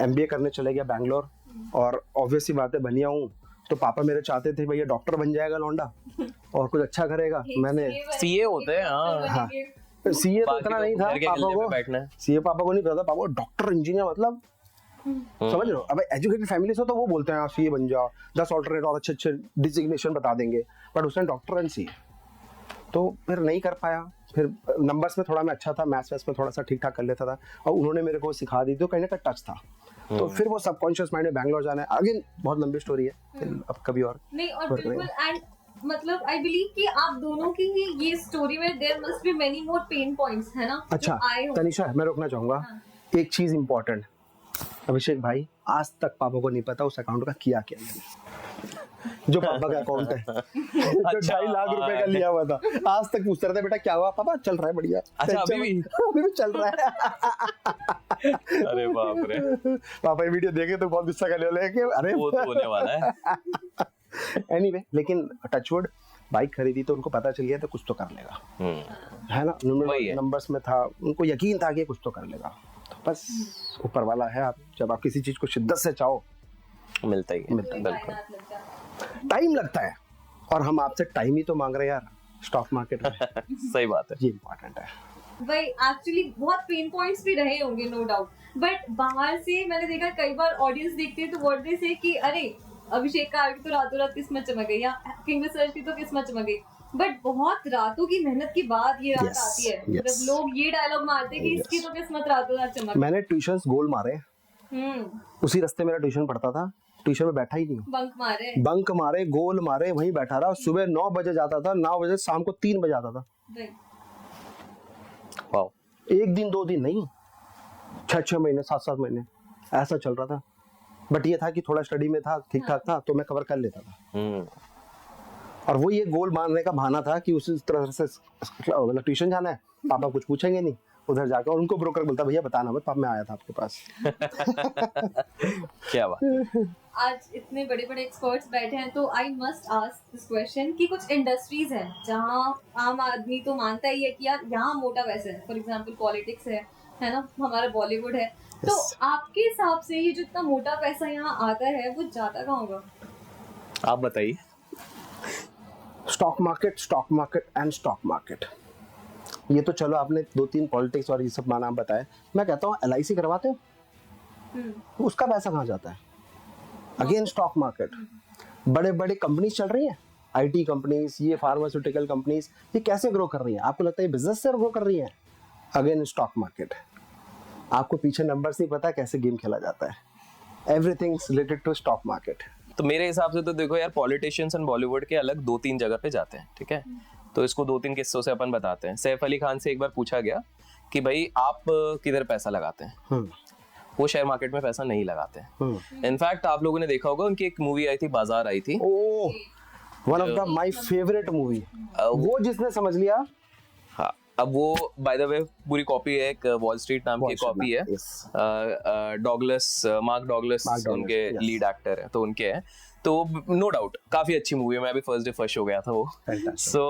[SPEAKER 1] MBA करने चले गया बैंगलोर, और ऑब्वियस सी बात है बनिया हूँ, तो पापा मेरे चाहते थे भैया डॉक्टर बन जाएगा लौंडा और कुछ अच्छा करेगा। मैंने
[SPEAKER 2] सीए होते हैं, हाँ।
[SPEAKER 1] सीए तो
[SPEAKER 2] बाकी
[SPEAKER 1] इतना
[SPEAKER 2] तो
[SPEAKER 1] नहीं था
[SPEAKER 2] घर के
[SPEAKER 1] पापा
[SPEAKER 2] गल्ले
[SPEAKER 1] को,
[SPEAKER 2] में बैठना है।
[SPEAKER 1] सीए पापा को नहीं पता, पापा को डॉक्टर इंजीनियर मतलब समझ रहे हो। अब एजुकेटेड फैमिली से तो वो बोलते हैं आप सीए बन जाओ, 10 ऑल्टरनेट और अच्छे अच्छे डिजिग्नेशन बता देंगे, बट उसने डॉक्टर एंड सीए तो फिर नहीं कर पाया। फिर नंबर्स में थोड़ा मैं अच्छा था, मैथ्स में थोड़ा सा ठीक ठाक कर लेता था, और उन्होंने मेरे को सिखा दी, तो कहीं ना कहीं टच था। तो फिर वो सबकॉन्शियस माइंड में बैंगलोर जाना है, अगेन बहुत लंबी स्टोरी है, फिर अब कभी और
[SPEAKER 3] नहीं, और बिल्कुल। एंड मतलब आई बिलीव कि आप दोनों की ही ये स्टोरी में there must be many more pain points, है ना?
[SPEAKER 1] अच्छा तनिषा, मैं रोकना चाहूंगा, एक चीज इंपॉर्टेंट, अभिषेक भाई आज तक पापा को नहीं पता उस अकाउंट का किया क्या मैंने, जो पापा का अकाउंट है जो 2.5 लाख रुपए का लिया हुआ था, आज तक पूछते रहते बेटा क्या हुआ पापा, चल रहा है बढ़िया।
[SPEAKER 2] अच्छा, अभी
[SPEAKER 1] भी चल रहा है।
[SPEAKER 2] अरे बाप रे,
[SPEAKER 1] पापा ये वीडियो देखे तो बहुत गुस्सा करने वाले हैं कि अरे
[SPEAKER 2] वो तो होने वाला है।
[SPEAKER 1] एनीवे, लेकिन टचवुड बाइक खरीदी तो उनको पता चल गया तो कुछ तो कर लेगा, है ना। नंबर्स में था, उनको यकीन था कि कुछ तो कर लेगा। तो बस ऊपर वाला है, आप जब आप किसी चीज को शिद्दत से चाहो
[SPEAKER 2] मिलता ही है,
[SPEAKER 1] बिल्कुल टाइम लगता है, और हम आपसे टाइम ही तो मांग रहे हैं यार स्टॉक मार्केट में।
[SPEAKER 2] सही बात है,
[SPEAKER 1] ये इम्पोर्टेंट है
[SPEAKER 3] भाई। एक्चुअली बहुत पेन पॉइंट्स भी रहे होंगे नो डाउट, बट बाहर से मैंने देखा कई बार ऑडियंस देखती है तो व्हाट दे से कि अरे अभिषेक कार की तो रातों रात किस्मत चमक गई, या किंग रिसर्च की तो किस्मत चमक गई, बट बहुत रातों की मेहनत के बाद ये रात आती है। मतलब लोग ये डायलॉग मारते हैं कि इसकी तो किस्मत रातों रात चमक गई।
[SPEAKER 1] मैंने ट्यूशंस गोल मारे, उसी रास्ते मेरा ट्यूशन पढ़ता था, ट्यूशन में बैठा ही नहीं, बंक मारे गोल मारे, वहीं बैठा रहा। सुबह 9 बजे जाता था, 9 बजे शाम को 3 बजे आता था।
[SPEAKER 2] वाओ,
[SPEAKER 1] 1 दिन 2 दिन नहीं, 6 महीने 7 महीने ऐसा चल रहा था। बट ये था कि थोड़ा स्टडी में था, ठीक ठाक था, तो मैं कवर कर लेता था। और वो ये गोल मारने का बहाना था कि उसी तरह से मतलब ट्यूशन जाना है, पापा कुछ पूछेंगे नहीं, उधर जाकर, और उनको ब्रोकर बोलता भैया बताना मत, पापा मैं आया था आपके पास।
[SPEAKER 2] क्या बात।
[SPEAKER 3] आज इतने बड़े बड़े एक्सपर्ट्स बैठे हैं तो I must ask this question कि कुछ इंडस्ट्रीज हैं जहाँ आम आदमी तो मानता ही है कि यार यहाँ मोटा पैसा है। फॉर एग्जांपल पॉलिटिक्स है ना, हमारा बॉलीवुड है। तो आपके हिसाब से ये जो इतना मोटा पैसा यहाँ आता है वो जाता कहाँ होगा?
[SPEAKER 2] आप बताइए।
[SPEAKER 1] Stock market and stock market, ये तो चलो आपने 2-3 पॉलिटिक्स और ये सब नाम बताए। मैं कहता हूँ LIC करवाते हो, उसका पैसा कहाँ जाता है? अगेन स्टॉक मार्केट, बड़े बड़े कंपनीज चल रही हैं, IT कंपनीज, ये फार्मास्यूटिकल कंपनीज, ये कैसे ग्रो कर रही हैं? आपको लगता है बिजनेस से ग्रो कर रही हैं? अगेन स्टॉक मार्केट, आपको पीछे नंबर्स नहीं पता कैसे गेम खेला जाता है। Everything related to stock market.
[SPEAKER 2] तो मेरे हिसाब से तो देखो यार, पॉलिटिशियंस एंड बॉलीवुड के अलग 2-3 जगह पे जाते हैं, ठीक है। तो इसको 2-3 किस्सों से अपन बताते हैं। सैफ अली खान से एक बार पूछा गया कि भाई आप किधर पैसा लगाते हैं, वो शेयर मार्केट में पैसा नहीं लगाते हैं। इनफैक्ट आप लोगों ने देखा होगा, उनकी एक मूवी आई थी, बाजार आई थी,
[SPEAKER 1] one of the my favourite movie. वो जिसने समझ लिया,
[SPEAKER 2] हाँ। अब वो बाय द वे पूरी कॉपी है, एक वॉल स्ट्रीट नाम की कॉपी है, मार्क डॉगलस उनके लीड एक्टर है, तो उनके हैं। तो नो डाउट काफी अच्छी मूवी है, मैं भी फर्स्ट डे फर्स्ट शो गया था वो। सो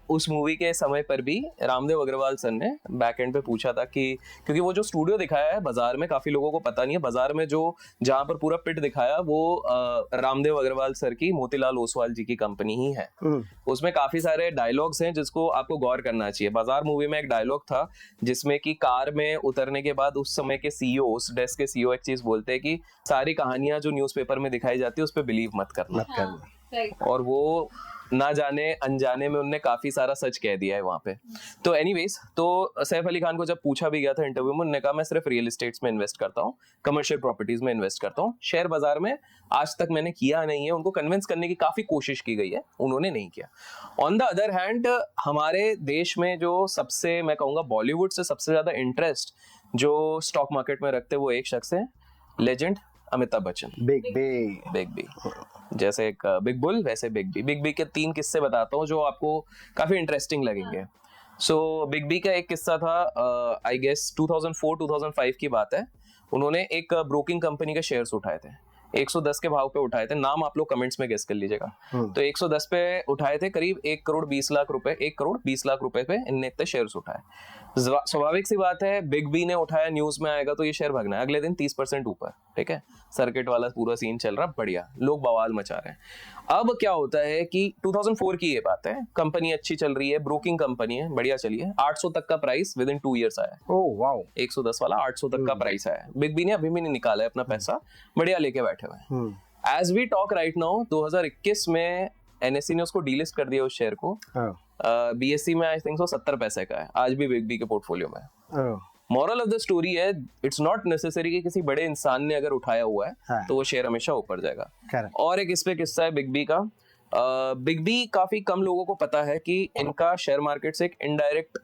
[SPEAKER 2] उस मूवी के समय पर भी रामदेव अग्रवाल सर ने बैक एंड पे पूछा था कि, क्योंकि वो जो स्टूडियो दिखाया है बाजार में, काफी लोगों को पता नहीं है, बाजार में जो जहां पर पूरा पिट दिखाया वो रामदेव अग्रवाल सर की मोतीलाल ओसवाल जी की कंपनी ही है। उसमें काफी सारे डायलॉग्स हैं जिसको आपको गौर करना चाहिए। बाजार मूवी में एक डायलॉग था जिसमें कि कार में उतरने के बाद उस समय के CEO, उस डेस्क के CEO एक चीज बोलते हैं कि सारी कहानियां जो न्यूज़पेपर में दिखाई जाती है उस पे बिलीव मत करना। और वो ना जाने अनजाने में उनने काफी सारा सच कह दिया है वहां पे। तो एनीवेज, तो सैफ अली खान को जब पूछा भी गया था इंटरव्यू में, उन्होंने कहा मैं सिर्फ रियल एस्टेट्स में इन्वेस्ट करता हूँ, कमर्शियल प्रॉपर्टीज में इन्वेस्ट करता हूँ, शेयर बाजार में आज तक मैंने किया नहीं है। उनको कन्विंस करने की काफी कोशिश की गई है, उन्होंने नहीं किया। ऑन द अदर हैंड, हमारे देश में जो सबसे, मैं कहूंगा बॉलीवुड से सबसे ज्यादा इंटरेस्ट जो स्टॉक मार्केट में रखते हैं, वो एक शख्स है, legend Amitabh Bachchan. Big B जैसे एक बिग बुल, वैसे बिग बी के 3 किस्से बताता हूँ जो आपको काफी इंटरेस्टिंग लगेंगे। सो बिग बी का एक किस्सा था, आई गेस 2004-2005 की बात है। उन्होंने एक ब्रोकिंग कंपनी के शेयर्स उठाए थे, 110 के भाव पे उठाए थे। नाम आप लोग कमेंट्स में गेस कर लीजिएगा। तो 110 पे उठाए थे, करीब 1 करोड़ 20 लाख रुपए, 1 करोड़ 20 लाख रुपए पे इनने इतने शेयर्स उठाए। स्वाभाविक सी बात है, बिग बी ने उठाया, न्यूज में आएगा तो ये शेयर भागना है। अगले दिन 30% ऊपर, ठीक है, सर्किट वाला पूरा सीन चल रहा, बढ़िया, लोग बवाल मचा रहे हैं। अब क्या होता है कि 2004 की ये बात है, कंपनी अच्छी चल रही है, ब्रोकिंग कंपनी है, बढ़िया चली है, 800 तक का प्राइस विद इन 2 इयर्स आया।
[SPEAKER 1] Oh wow.
[SPEAKER 2] 110 वाला 800 तक का प्राइस आया। बिग बी ने अभी भी नहीं निकाला है अपना पैसा, बढ़िया लेके बैठे हुए हैं। As we talk right now 2021 में एनएससी ने उसको डीलिस्ट कर दिया उस शेयर को। बीएससी में आई थिंक 70 पैसे का है, आज भी बिग बी के पोर्टफोलियो में। मॉरल ऑफ द स्टोरी है, इट्स नॉट नेसेसरी कि किसी बड़े इंसान ने अगर उठाया हुआ है तो वो शेयर हमेशा ऊपर जाएगा। और एक इस पे किस्सा है बिग बी का। बिग बी काफी कम लोगों को पता है कि इनका शेयर मार्केट से एक इनडायरेक्ट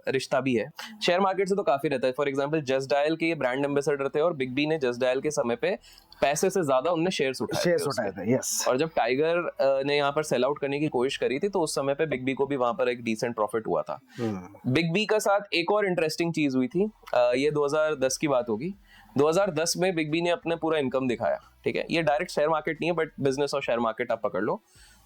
[SPEAKER 2] रिश्ता भी है। शेयर मार्केट से तो काफी रहता है। फॉर एग्जांपल जस्ट डायल के ये ब्रांड एम्बेसडर थे और बिग बी ने जस्ट डायल के समय पे पैसे से ज्यादा उनने शेयर्स उठाए थे।
[SPEAKER 1] यस।
[SPEAKER 2] और जब टाइगर ने यहाँ पर सेल आउट करने की कोशिश करी थी तो उस समय पे बिग बी को भी वहां पर एक डिसेंट प्रॉफिट हुआ था। बिग बी का साथ एक और इंटरेस्टिंग चीज हुई थी, ये 2010 की बात होगी। 2010 में बिग बी ने अपने पूरा इनकम दिखाया, ठीक है, ये डायरेक्ट शेयर मार्केट नहीं है बट बिजनेस और शेयर मार्केट आप पकड़ लो।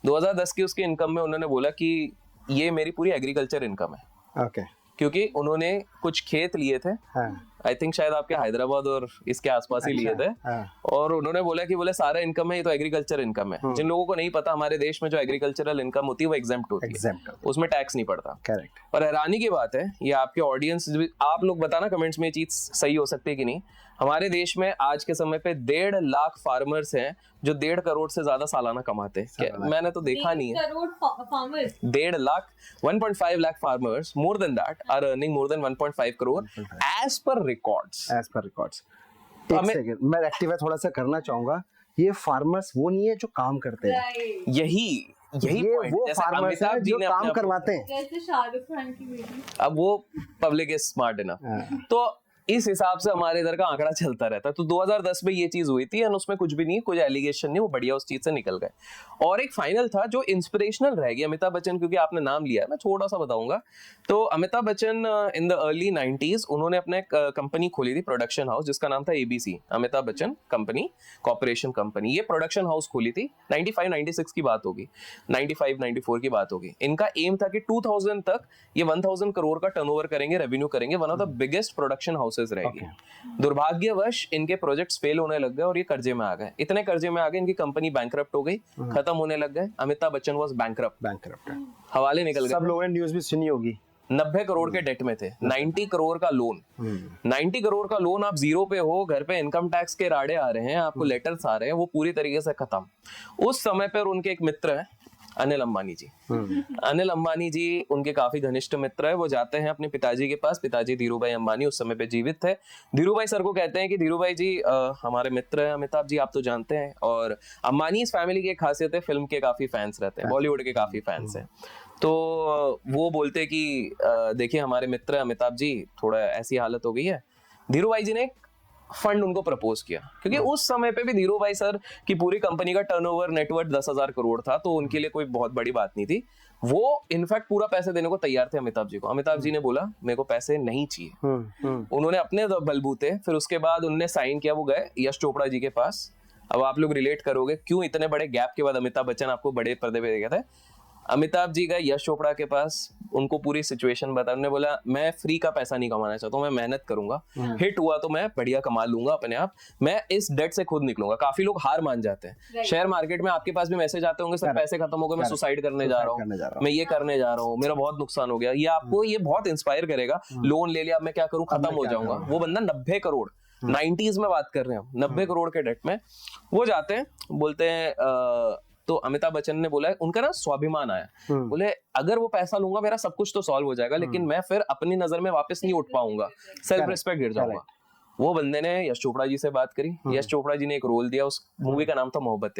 [SPEAKER 2] 2010 की उसकी इनकम में उन्होंने बोला कि ये मेरी पूरी एग्रीकल्चर इनकम है।
[SPEAKER 1] ओके।
[SPEAKER 2] क्योंकि उन्होंने कुछ खेत लिए थे, आई थिंक शायद आपके हैदराबाद और इसके आसपास ही लिए थे, और उन्होंने बोला कि बोले सारा इनकम है ये तो एग्रीकल्चर इनकम है। जिन लोगों को नहीं पता, हमारे देश में जो एग्रीकल्चरल इनकम होती है वो एग्जेम्प्ट होती है, उसमें टैक्स नहीं पड़ता।
[SPEAKER 1] करेक्ट।
[SPEAKER 2] और हैरानी की बात है, ये आपके ऑडियंस, आप लोग बताना कमेंट्स में ये चीज सही हो सकती है कि नहीं। हमारे देश में आज के समय पे 1.5 लाख फार्मर्स हैं जो 1.5 करोड़ से ज्यादा सालाना कमाते हैं। मैंने तो देखा नहीं है। 1.5 lakh, 1.5 lakh farmers, more than that, are earning more than 1.5 crore as per records.
[SPEAKER 1] एक सेकंड, मैं रेक्टिफाई थोड़ा सा करना चाहूंगा। ये फार्मर्स वो नहीं है जो काम करते हैं,
[SPEAKER 2] यही
[SPEAKER 1] ये वो फार्मर्स हैं जो काम करवाते हैं।
[SPEAKER 3] जैसे शाहरुख खान की बेटी।
[SPEAKER 2] अब वो पब्लिक इज स्मार्ट इनफ, तो इस हिसाब से हमारे इधर का आंकड़ा चलता रहता है। तो 2010 में ये चीज हुई थी और उसमें कुछ भी नहीं, कोई एलिगेशन नहीं, वो बढ़िया उस चीज से निकल गए। और एक फाइनल था जो इंस्पिरेशनल रह गया, अमिताभ बच्चन, क्योंकि आपने नाम लिया, मैं थोड़ा सा बताऊंगा। तो Amitabh Bachchan in the early 90s उन्होंने अपने कंपनी खोली थी, प्रोडक्शन हाउस, जिसका नाम था ABC, Amitabh Bachchan company corporation company. ये प्रोडक्शन हाउस खोली थी, 95-96 की बात होगी, 95-94 की बात होगी। इनका एम था कि 2000 तक ये 1000 करोड़ का टर्नओवर करेंगे, रेवेन्यू करेंगे, one of the biggest production houses रहेगी। दुर्भाग्यवश इनके प्रोजेक्ट्स फेल होने लग गए और ये कर्जे में आ गए। इतने कर्जे में आ गए, इनकी कंपनी बैंकरप्ट हो गई, खत्म होने लग गए। अमिताभ बच्चन वाज बैंकरप्ट, हवाले निकल गए।
[SPEAKER 1] सब लोगों ने न्यूज़ भी सुनी होगी।
[SPEAKER 2] 90 करोड़ के डेट में थे, 90 करोड़ का लोन। 90 करोड़ का लोन, आप जीरो पे हो, घर पे इनकम टैक्स के राड़े आ रहे हैं, आपको लेटर्स आ रहे हैं, वो पूरी तरीके से खत्म। उस समय पर उनके एक मित्र हैं अनिल अंबानी जी। अनिल अंबानी जी उनके काफी घनिष्ठ मित्र है। वो जाते हैं अपने पिताजी के पास, पिताजी धीरूभाई अंबानी उस समय पे जीवित थे। धीरूभाई सर को कहते हैं कि धीरूभाई जी हमारे मित्र हैं अमिताभ जी, आप तो जानते हैं, और अंबानी इस फैमिली की एक खासियत है, फिल्म के काफी फैंस रहते हैं, बॉलीवुड के काफी फैंस हैं। तो वो बोलते कि देखिए हमारे मित्र अमिताभ जी, थोड़ा ऐसी हालत हो गई है। धीरूभाई जी ने फंड उनको प्रपोज किया, क्योंकि उस समय पे भी धीरूभाई सर की पूरी कंपनी का टर्नओवर नेटवर्थ 10,000 करोड़ था, तो उनके लिए कोई बहुत बड़ी बात नहीं थी। वो इनफैक्ट पूरा पैसे देने को तैयार थे अमिताभ जी को। अमिताभ जी ने बोला मेरे को पैसे नहीं चाहिए। उन्होंने अपने बलबूते, फिर उसके बाद उन्होंने साइन किया, वो गए यश चोपड़ा जी के पास। अब आप लोग रिलेट करोगे क्यों इतने बड़े गैप के बाद अमिताभ बच्चन आपको बड़े पर्दे पे देखे थे। अमिताभ जी गए यश चोपड़ा के पास, उनको पूरी सिचुएशन बताया। उन्होंने बोला मैं फ्री का पैसा नहीं कमाना चाहता हूँ, मैं मेहनत करूंगा, हिट हुआ तो मैं बढ़िया कमा लूंगा अपने आप, मैं इस डेट से खुद निकलूंगा। काफी लोग हार मान जाते हैं। शेयर मार्केट में आपके पास भी मैसेज आते होंगे, सर पैसे खत्म हो गए, मैं सुसाइड करने जा रहा हूँ, मैं ये करने जा रहा हूँ, मेरा बहुत नुकसान हो गया। ये आपको ये बहुत इंस्पायर करेगा, लोन ले लिया, अब मैं क्या करूँ, खत्म हो जाऊंगा। वो बंदा 90 करोड़ 90s में बात कर रहे हैं हम, 90 करोड़ के डेट में वो जाते हैं, बोलते हैं तो अमिताभ बच्चन ने बोला, उनका ना स्वाभिमान आया, बोले अगर वो पैसा लूंगा मेरा सब कुछ तो सॉल्व हो जाएगा, लेकिन मैं फिर अपनी नजर में वापस नहीं उठ पाऊंगा, सेल्फ रिस्पेक्ट गिर जाऊंगा। वो बंदे ने यश चोपड़ा जी से बात करी। यश चोपड़ा जी ने एक रोल दिया, उस मूवी का नाम था मोहब्बत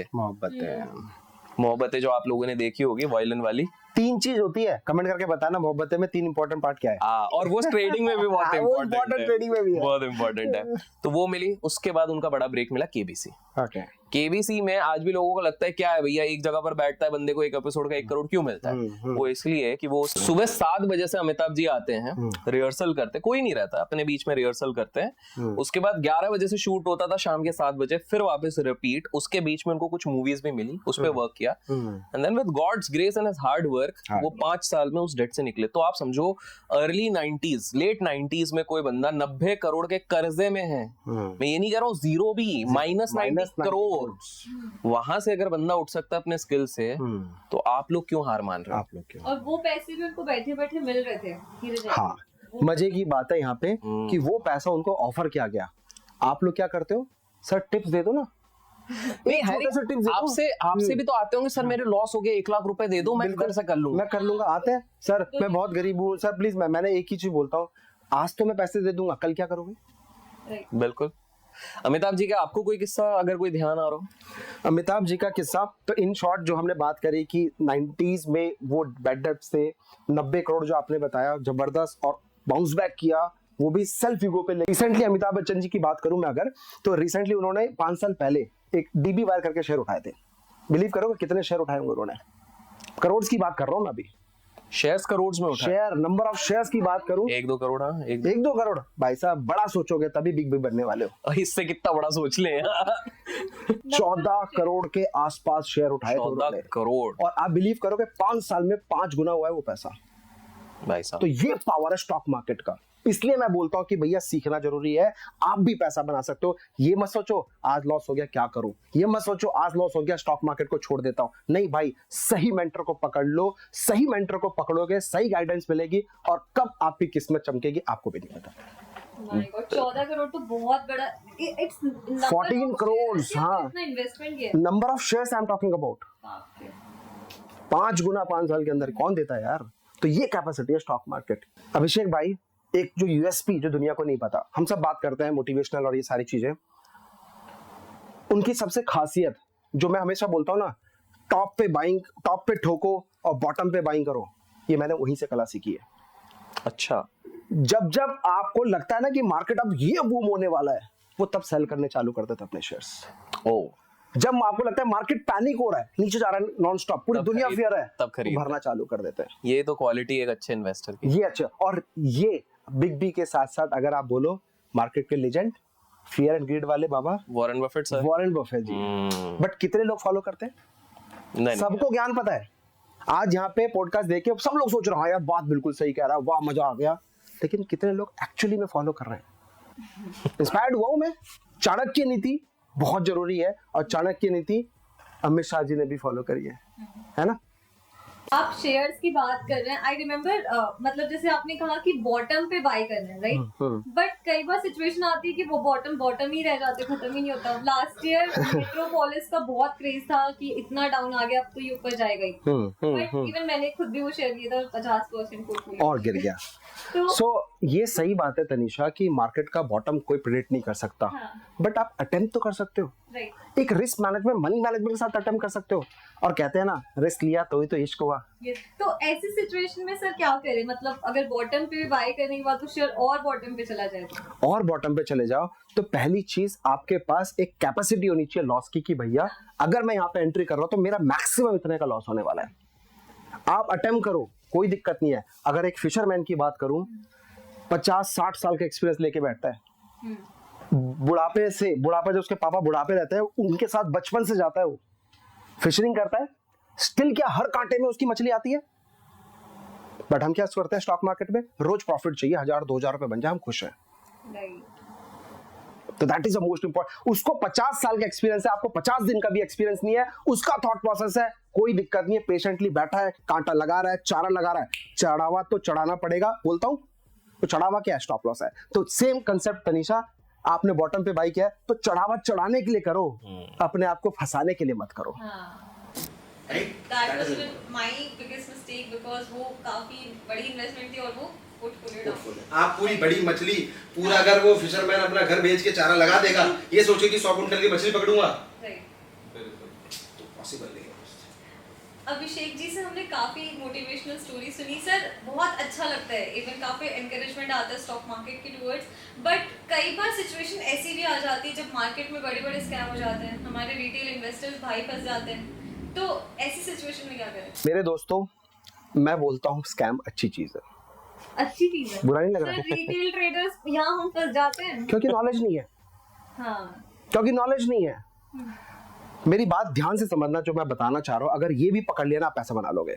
[SPEAKER 2] है, जो आप लोगों ने देखी होगी, वायलिन वाली।
[SPEAKER 1] 3 चीज होती है, कमेंट करके बताना मोहब्बत में 3 इंपॉर्टेंट पार्ट क्या है।
[SPEAKER 2] और वो ट्रेडिंग में भी बहुत
[SPEAKER 1] इम्पोर्टेंट, ट्रेडिंग में भी
[SPEAKER 2] बहुत इंपॉर्टेंट है। तो वो मिली, उसके बाद उनका बड़ा ब्रेक मिला KBC।
[SPEAKER 1] ओके।
[SPEAKER 2] केबीसी में आज भी लोगों को लगता है क्या है भैया, एक जगह पर बैठता है बंदे को एक एपिसोड का 1 करोड़ क्यों मिलता है? वो इसलिए कि वो सुबह 7 बजे से अमिताभ जी आते हैं, रिहर्सल करते, कोई नहीं रहता अपने बीच में, रिहर्सल करते हैं, उसके बाद 11 बजे से शूट होता था शाम के 7 बजे, फिर वापस रिपीट। उसके बीच में उनको कुछ मूवीज भी मिली, उस पर वर्क किया, and then with God's grace and his hard work वो 5 साल में उस डेट से निकले। तो आप समझो अर्ली 90s, लेट 90s में कोई बंदा 90 करोड़ के कर्जे में है, मैं ये नहीं कह रहा हूँ जीरो भी, -90 करोड़, वहां से अगर बंदा उठ सकता है अपने स्किल से, तो आप लोग क्यों हार मान रहे हो?
[SPEAKER 1] आप लोग क्यों?
[SPEAKER 3] और वो पैसे भी उनको बैठे बैठे मिल रहे थे।
[SPEAKER 1] हाँ, मजे की बात है यहाँ पे कि वो पैसा उनको ऑफर किया गया। आप लोग क्या करते हो? सर टिप्स दे दो ना।
[SPEAKER 2] नहीं आपसे भी तो आते होंगे, सर मेरे लॉस हो गए 1 लाख रुपए दे दो, मैं इधर से कर लूंगा,
[SPEAKER 1] मैं कर लूंगा। आते हैं सर, मैं बहुत गरीब हूँ सर प्लीज, मैंने एक ही चीज बोलता हूँ, आज तो मैं पैसे दे दूंगा, कल क्या करोगे?
[SPEAKER 2] बिल्कुल। अमिताभ जी का आपको कोई किस्सा अगर कोई ध्यान आ रहा हो?
[SPEAKER 1] अमिताभ जी का किस्सा तो इन शॉर्ट जो हमने बात करी कि 90s में वो बैड डेट से 90 करोड़ जो आपने बताया, जबरदस्त और बाउंस बैक किया, वो भी सेल्फ ईगो पे। रिसेंटली अमिताभ बच्चन जी की बात करूं मैं अगर, तो रिसेंटली उन्होंने 5 साल पहले एक डीबी वायर करके शेयर उठाए थे। बिलीव करोगे कितने शेयर उठाए होंगे उन्होंने? करोड़ की बात कर रहा हूं मैं अभी,
[SPEAKER 2] शेयर्स करोड़ में उठाए,
[SPEAKER 1] शेयर नंबर ऑफ शेयर्स की बात करूं,
[SPEAKER 2] 1-2 करोड़। हाँ,
[SPEAKER 1] 1-2 करोड़ भाई साहब, बड़ा सोचोगे तभी बिग बिग बनने वाले हो।
[SPEAKER 2] इससे कितना बड़ा सोच ले।
[SPEAKER 1] 14 करोड़ के आसपास शेयर उठाए थे
[SPEAKER 2] 14 करोड़,
[SPEAKER 1] और आप बिलीव करोगे 5 साल में 5 गुना हुआ है वो पैसा
[SPEAKER 2] भाई साहब।
[SPEAKER 1] तो ये पावर है स्टॉक मार्केट का। इसलिए मैं बोलता हूं कि भैया सीखना जरूरी है, आप भी पैसा बना सकते हो। ये मत सोचो आज लॉस हो गया क्या करूं, ये मत सोचो आज लॉस हो गया स्टॉक मार्केट को छोड़ देता हूं। नहीं भाई, सही मेंटर को पकड़ लो, सही मेंटर को पकड़ोगे, सही गाइडेंस मिलेगी, और कब आपकी किस्मत चमकेगी आपको भी नहीं पता।
[SPEAKER 3] 14 करोड़ तो बहुत बड़ा,
[SPEAKER 1] 14 करोड़, हाँ,
[SPEAKER 3] इन्वेस्टमेंट किया,
[SPEAKER 1] number of shares I am talking about. 5 गुना 5 साल के अंदर कौन देता है यार? तो ये कैपेसिटी है स्टॉक मार्केट। अभिषेक भाई, एक जो यूएसपी जो दुनिया को नहीं पता, हम सब बात करते हैं मोटिवेशनल और ये सारी चीजें, उनकी सबसे खासियत जो मैं हमेशा बोलता हूँ ना, टॉप पे बाइंग, टॉप पे ठोको और बॉटम पे बाइंग करो, ये मैंने वहीं से कला सीखी है।
[SPEAKER 2] अच्छा,
[SPEAKER 1] जब जब आपको लगता है ना कि मार्केट अब ये बूम होने वाला है, वो तब सेल करने चालू कर देते अपने शेयर्स।
[SPEAKER 2] ओ,
[SPEAKER 1] जब आपको लगता है मार्केट पैनिक हो रहा है, नीचे जा रहा है नॉन स्टॉप, पूरी दुनिया फियर है,
[SPEAKER 2] तब खरीद
[SPEAKER 1] भरना चालू कर देते हैं।
[SPEAKER 2] ये तो क्वालिटी एक अच्छे इन्वेस्टर की।
[SPEAKER 1] ये अच्छा, और ये बिग बी के साथ साथ अगर आप बोलो मार्केट के लेजेंड, फियर एंड ग्रीड वाले बाबा
[SPEAKER 2] Warren Buffett sir,
[SPEAKER 1] Warren Buffett ji. But कितने लोग फॉलो करते हैं?
[SPEAKER 2] नहीं,
[SPEAKER 1] सबको ज्ञान पता है। आज यहाँ पे पॉडकास्ट देख के सब लोग सोच रहे हैं हाँ यार बात बिल्कुल सही कह रहा है, वाह मजा आ गया, लेकिन कितने लोग एक्चुअली में फॉलो कर रहे हैं? इंस्पायर्ड हुआ हूं मैं। चाणक्य नीति बहुत जरूरी है, और चाणक्य नीति अमित शाह जी ने भी फॉलो करी है ना?
[SPEAKER 3] आप शेयर्स की बात कर रहे हैं, आई रिमेम्बर, मतलब जैसे आपने कहा कि बॉटम पे बाय करना है, राइट? बट कई बार सिचुएशन आती है कि वो बॉटम ही रह जाते, खत्म ही नहीं होता। लास्ट ईयर मेट्रोपोलिस का बहुत क्रेज था कि इतना डाउन आ गया, अब तो ये ऊपर जाएगा ही। बट इवन मैंने खुद भी वो शेयर किया था, 50% पोर्टफोलियो
[SPEAKER 1] और गिर गया।
[SPEAKER 3] तो
[SPEAKER 1] ये सही बात है तनीषा कि मार्केट का बॉटम कोई प्रेडिक्ट नहीं कर सकता, बट आप अटेम्प्ट तो कर सकते हो। एक रिस्क मैनेजमेंट, मनी मैनेजमेंट के साथ अटेम्प्ट कर सकते हो। और कहते हैं ना, रिस्क लिया तो ही तो इश्क हुआ।
[SPEAKER 3] तो ऐसी सिचुएशन में सर क्या करें? मतलब अगर बॉटम पे बाय करने के बाद तो शेयर और बॉटम पे चला जाए
[SPEAKER 1] और बॉटम पे चले जाओ, तो पहली चीज आपके पास एक कैपेसिटी होनी चाहिए लॉस की भैया अगर मैं यहाँ पे एंट्री कर रहा हूँ तो मेरा मैक्सिमम इतने का लॉस होने वाला है। आप अटेम्प्ट करो, कोई दिक्कत नहीं है। अगर एक फिशरमैन की बात करूं, 50-60 साल का एक्सपीरियंस लेके बैठता है, बुढ़ापा जो उसके पापा बुढ़ापे रहते हैं उनके साथ बचपन से जाता है, वो फिशरिंग करता है, स्टिल क्या हर कांटे में उसकी मछली आती है। बट हम क्या करते हैं स्टॉक मार्केट में, रोज प्रॉफिट चाहिए, 1000-2000 रुपए बन जाए हम खुश हैं। तो that is the most important. उसको 50 साल का एक्सपीरियंस है, आपको 50 दिन का भी एक्सपीरियंस नहीं है, उसका थॉट प्रोसेस है, कोई दिक्कत नहीं है, पेशेंटली बैठा है, कांटा लगा रहा है, चारा लगा रहा है, चढ़ावा तो चढ़ाना पड़ेगा, बोलता हूं तो चढ़ावा क्या है, स्टॉप लॉस है। तो सेम कंसेप्ट तनीषा, आपने बॉटम पे बाई किया है तो चढ़ावा चढ़ाने के लिए करो, अपने आप को फंसाने के लिए मत करो।
[SPEAKER 3] That was my biggest mistake because वो काफी बड़ी इन्वेस्टमेंट थी और वो पोर्टफोलियो डाउन।
[SPEAKER 4] आप पूरी बड़ी मछली, पूरा अगर वो फिशरमैन अपना घर बेच के चारा लगा देगा, ये सोचे कि 100 कुंटल की मछली पकड़ूंगा,
[SPEAKER 3] राइट,
[SPEAKER 4] तो पॉसिबल नहीं है।
[SPEAKER 3] अभिषेक जी से हमने काफी मोटिवेशनल स्टोरी सुनी सर, बहुत अच्छा लगता है, इवन काफी एनकरेजमेंट आता है स्टॉक मार्केट के टूवर्ड्स, बट कई बार सिचुएशन ऐसी भी आ जाती है जब मार्केट में बड़े बड़े स्कैम हो जाते हैं, हमारे रिटेल इन्वेस्टर्स भाई फंस जाते हैं, तो ऐसी सिचुएशन में क्या करें?
[SPEAKER 1] मेरे दोस्तों, मैं बोलता हूँ स्कैम अच्छी चीज है,
[SPEAKER 3] अच्छी चीज है,
[SPEAKER 1] बुरा नहीं लग रहा
[SPEAKER 3] सर रिटेल ट्रेडर्स यहाँ हम फंस जाते हैं।
[SPEAKER 1] क्योंकि नॉलेज नहीं है,
[SPEAKER 3] हाँ,
[SPEAKER 1] क्योंकि नॉलेज नहीं है। मेरी बात ध्यान से समझना, जो मैं बताना चाह रहा हूँ, अगर ये भी पकड़ लिया ना, आप पैसा बना लोगे।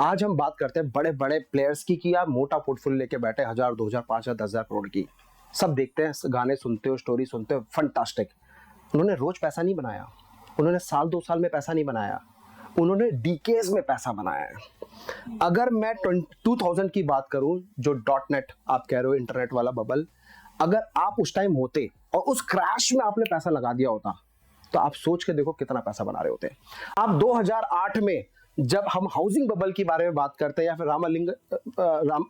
[SPEAKER 1] आज हम बात करते हैं बड़े बड़े प्लेयर्स की, कि यार मोटा पोर्टफोलियो लेके बैठे, 1000, 2000, 5000, 10,000 करोड़ की, सब देखते हैं, गाने सुनते हो, स्टोरी सुनते हो, फंटास्टिक। उन्होंने रोज पैसा नहीं बनाया, उन्होंने साल 2 साल में पैसा नहीं बनाया, उन्होंने डीकेज में पैसा बनाया है। अगर मैं 2000 की बात करूं, जो .net आप कह रहे हो, इंटरनेट वाला बबल, अगर आप उस टाइम होते और उस क्रैश में आपने पैसा लगा दिया होता, तो आप सोच के देखो कितना पैसा बना रहे होते। आप 2008 में जब हम हाउसिंग बबल के बारे में बात करते हैं, या फिर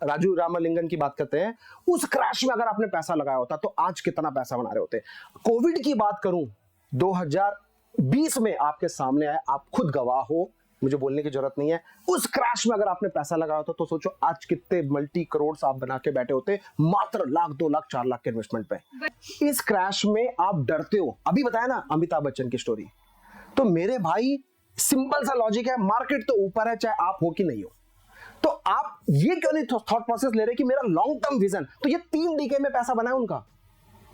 [SPEAKER 1] राजू रामलिंगन की बात करते हैं, उस क्रैश में अगर आपने पैसा लगाया होता तो आज कितना पैसा बना रहे होते। कोविड की बात करूं, 2020 में आपके सामने आए, आप खुद गवाह हो, मुझे बोलने की जरूरत नहीं है। उस क्रैश में अगर आपने पैसा लगाया होता तो सोचो आज कितने मल्टी करोड़ आप बना के बैठे होते, मात्र लाख, 2 लाख, 4 लाख के इन्वेस्टमेंट पे। इस क्रैश में आप डरते हो। अभी बताया ना अमिताभ बच्चन की स्टोरी, तो मेरे भाई सिंपल सा लॉजिक है, मार्केट तो ऊपर है चाहे आप हो कि नहीं हो। तो आप ये क्यों नहीं थॉट प्रोसेस ले रहे कि मेरा लॉन्ग टर्म विजन, तो ये 3 डीके में पैसा बना है उनका।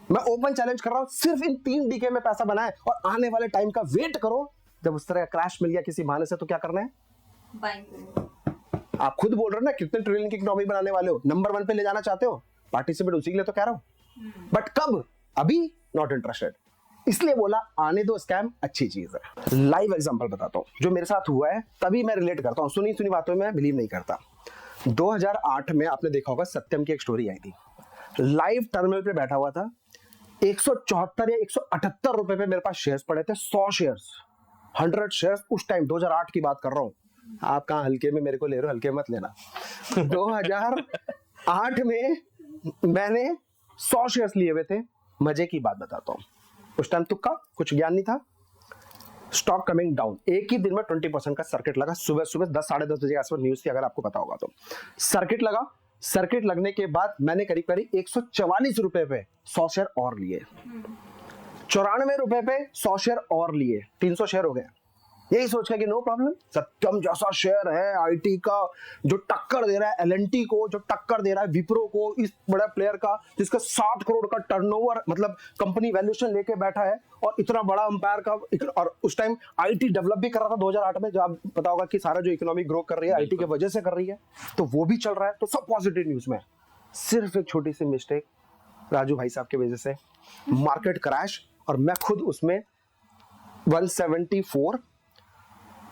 [SPEAKER 1] मैं ओपन चैलेंज कर रहा हूं, सिर्फ इन 3 डीके में पैसा बनाए और आने वाले टाइम का वेट करो। जब उस तरह का क्रैश मिल गया किसी बहाने से, तो क्या करना है? आप खुद बोल रहे हो ना, कितने ट्रिलियन की इकोनॉमी बनाने वाले हो, नंबर 1 पे ले जाना चाहते हो, पार्टिसिपेट उसी के लिए तो कह रहा हूं। बट कब? अभी नॉट इंटरेस्टेड। इसलिए बोला आने दो, स्कैम अच्छी चीज है। लाइव एग्जांपल बताता हूं जो मेरे साथ हुआ है, तभी मैं रिलेट करता हूं, सुनी सुनी बातों में बिलीव नहीं करता। 2008 में आपने देखा होगा, सत्यम की एक स्टोरी आई थी। लाइव टर्मिनल पे बैठा हुआ था, 174 या 178 रुपए पे मेरे पास शेयर्स पड़े थे, 100 शेयर्स, 100 शेयर्स उस टाइम, 2008 की बात कर रहा हूं। आप कहां हल्के में मेरे को ले रहे हो, हल्के मत लेना। 2008 में मैंने 100 शेयर्स लिए हुए थे। मजे की बात बताता हूं, उस टाइम तुक्का, कुछ ज्ञान नहीं था। स्टॉक कमिंग डाउन, एक ही दिन में 20% का सर्किट लगा। सुबह सुबह 10, साढ़े 10 बजे के आसपास न्यूज थी, अगर आपको पता होगा तो। सर्किट लगा, सर्किट लगने के बाद मैंने करीब करीब 144 रुपए पे 100 शेयर और लिए, 94 रुपए पे 100 शेयर और लिए, 300 शेयर हो गए। यही सोच के कि नो प्रॉब्लम, सत्यम जैसा शेयर है आईटी का, जो टक्कर दे रहा है एलएनटी को, जो टक्कर दे रहा है विप्रो को, इस बड़ा प्लेयर का जिसका 60 करोड़ का टर्नओवर, मतलब कंपनी वैल्यूएशन लेके बैठा है, और इतना बड़ा अंपायर का। और उस टाइम आईटी डेवलप भी कर रहा था 2008 में, जो आप पता होगा कि सारा जो इकोनॉमी ग्रो कर रही है आईटी की वजह से कर रही है, तो वो भी चल रहा है, तो सब पॉजिटिव न्यूज में। सिर्फ एक छोटी सी मिस्टेक राजू भाई साहब की वजह से मार्केट क्रैश, और मैं खुद उसमें 174,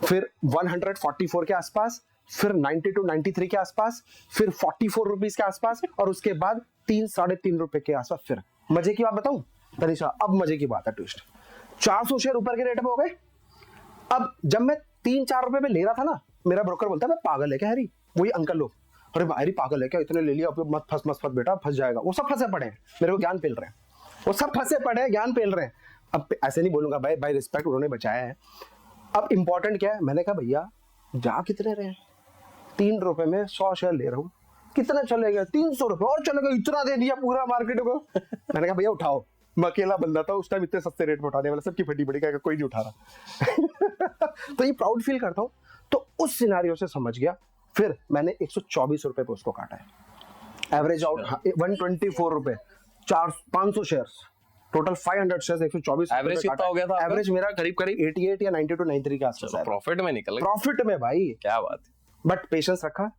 [SPEAKER 1] फिर 144 के आसपास, फिर 92, 93 के आसपास, फिर 44 रुपीज के आसपास, और उसके बाद 3, साढ़े 3 रुपए के आसपास। फिर मजे की बात बताऊं तनिषा, अब मजे की बात है, ट्विस्ट। 400 शेयर ऊपर के रेट में हो गए। अब जब मैं 3-4 रुपए में ले रहा था ना, मेरा ब्रोकर बोलता है मैं पागल है क्या हैरी, वही अंकल लोग, अरे हैरी पागल है क्या, इतने ले लिया, अब मत फंस बेटा, फंस जाएगा। वो सब फंसे पड़े हैं, मेरे को ज्ञान पेल रहे हैं, वो सब फंसे पड़े हैं, ज्ञान पेल रहे हैं। अब ऐसे नहीं बोलूंगा भाई, बाय रिस्पेक्ट, उन्होंने बचाया है। अब इंपॉर्टेंट क्या है, मैंने कहा भैया जा कितने रहे, 3 रुपए में 100 शेयर ले रहा हूँ, कितना चलेगा, 300 रुपए और चलेगा, इतना दे दिया पूरा मार्केट को। मैंने कहा भैया उठाओ, मैं अकेला बंदा था उस टाइम, इतने सस्ते रेट में उठाने वाला, सबकी फटी पड़ी, का कोई नहीं उठा रहा। तो ये प्राउड फील करता हूँ। तो उस सिनारियो से समझ गया, फिर मैंने 124 रुपए पे उसको काटा है, एवरेज आउट 124 रुपए, 500 शेयर्स, टोटल 500 शेयर्स, 124।
[SPEAKER 2] एवरेज कितना हो गया था?
[SPEAKER 1] एवरेज मेरा करीब करीब 88 या 92, 93 के आसपास है।
[SPEAKER 2] प्रॉफिट में निकल गया,
[SPEAKER 1] प्रॉफिट में भाई,
[SPEAKER 2] क्या बात है।
[SPEAKER 1] बट पेशेंस रखा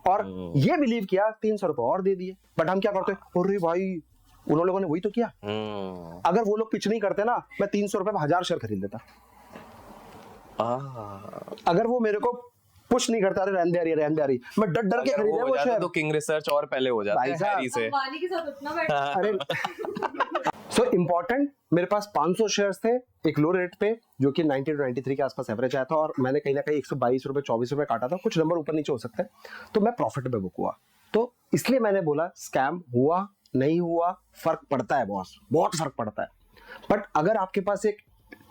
[SPEAKER 1] और ये बिलीव किया, 300 रुपए और दे दिए। बट हम क्या करते हैं, अरे भाई उन लोगों ने वही तो किया। अगर वो लोग पिच नहीं करते ना, मैं 300 रुपए में 1000 शेयर खरीद लेता। अगर वो मेरे को पुश नहीं करता, रहने दे रही, मैं डर डर के खरीदे वो शेयर,
[SPEAKER 2] तो किंग रिसर्च और पहले हो जाता है हैरी से।
[SPEAKER 3] अंबानी के साथ उतना बैठा।
[SPEAKER 1] अरे सो इम्पोर्टेंट, मेरे पास 500 शेयर्स थे एक लो रेट पे, जो कि 90 to 93 के आसपास एवरेज आया था, और मैंने कहीं ना कहीं 122 रुपए, 24 रुपए काटा था, कुछ नंबर ऊपर नीचे हो सकते हैं, तो मैं प्रॉफिट में बुक हुआ। तो इसलिए मैंने बोला स्कैम हुआ नहीं हुआ फर्क पड़ता है बॉस, बहुत फर्क पड़ता है। बट अगर आपके पास एक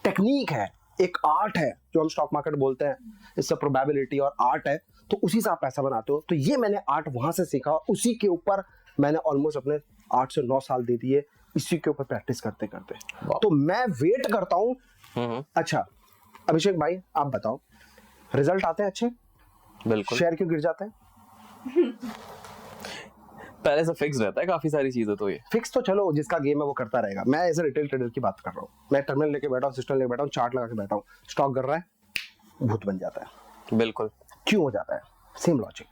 [SPEAKER 1] टेक्निक है, एक आर्ट है जो हम स्टॉक मार्केट बोलते हैं, इससे प्रोबेबिलिटी और आर्ट है, तो उसी से आप पैसा बनाते हो। तो ये मैंने आर्ट वहां से सीखा, उसी के ऊपर मैंने ऑलमोस्ट अपने 8 से 9 साल दे दिए इसी के ऊपर प्रैक्टिस करते करते। तो मैं वेट करता हूँ। अच्छा अभिषेक भाई आप बताओ, रिजल्ट आते हैं अच्छे,
[SPEAKER 2] बिल्कुल।
[SPEAKER 1] शेयर क्यों गिर जाते हैं?
[SPEAKER 2] पहले से फिक्स रहता है काफी सारी चीजें, तो ये
[SPEAKER 1] फिक्स तो चलो जिसका गेम है वो करता रहेगा, मैं एज ए रिटेल ट्रेडर की बात कर रहा हूँ। मैं टर्मिनल लेके बैठा हूँ, सिस्टम लेके बैठा हूँ, चार्ट लगा के बैठा हूँ, स्टॉक गिर रहा है, भूत बन जाता है।
[SPEAKER 2] बिल्कुल।
[SPEAKER 1] क्यों हो जाता है? Same logic.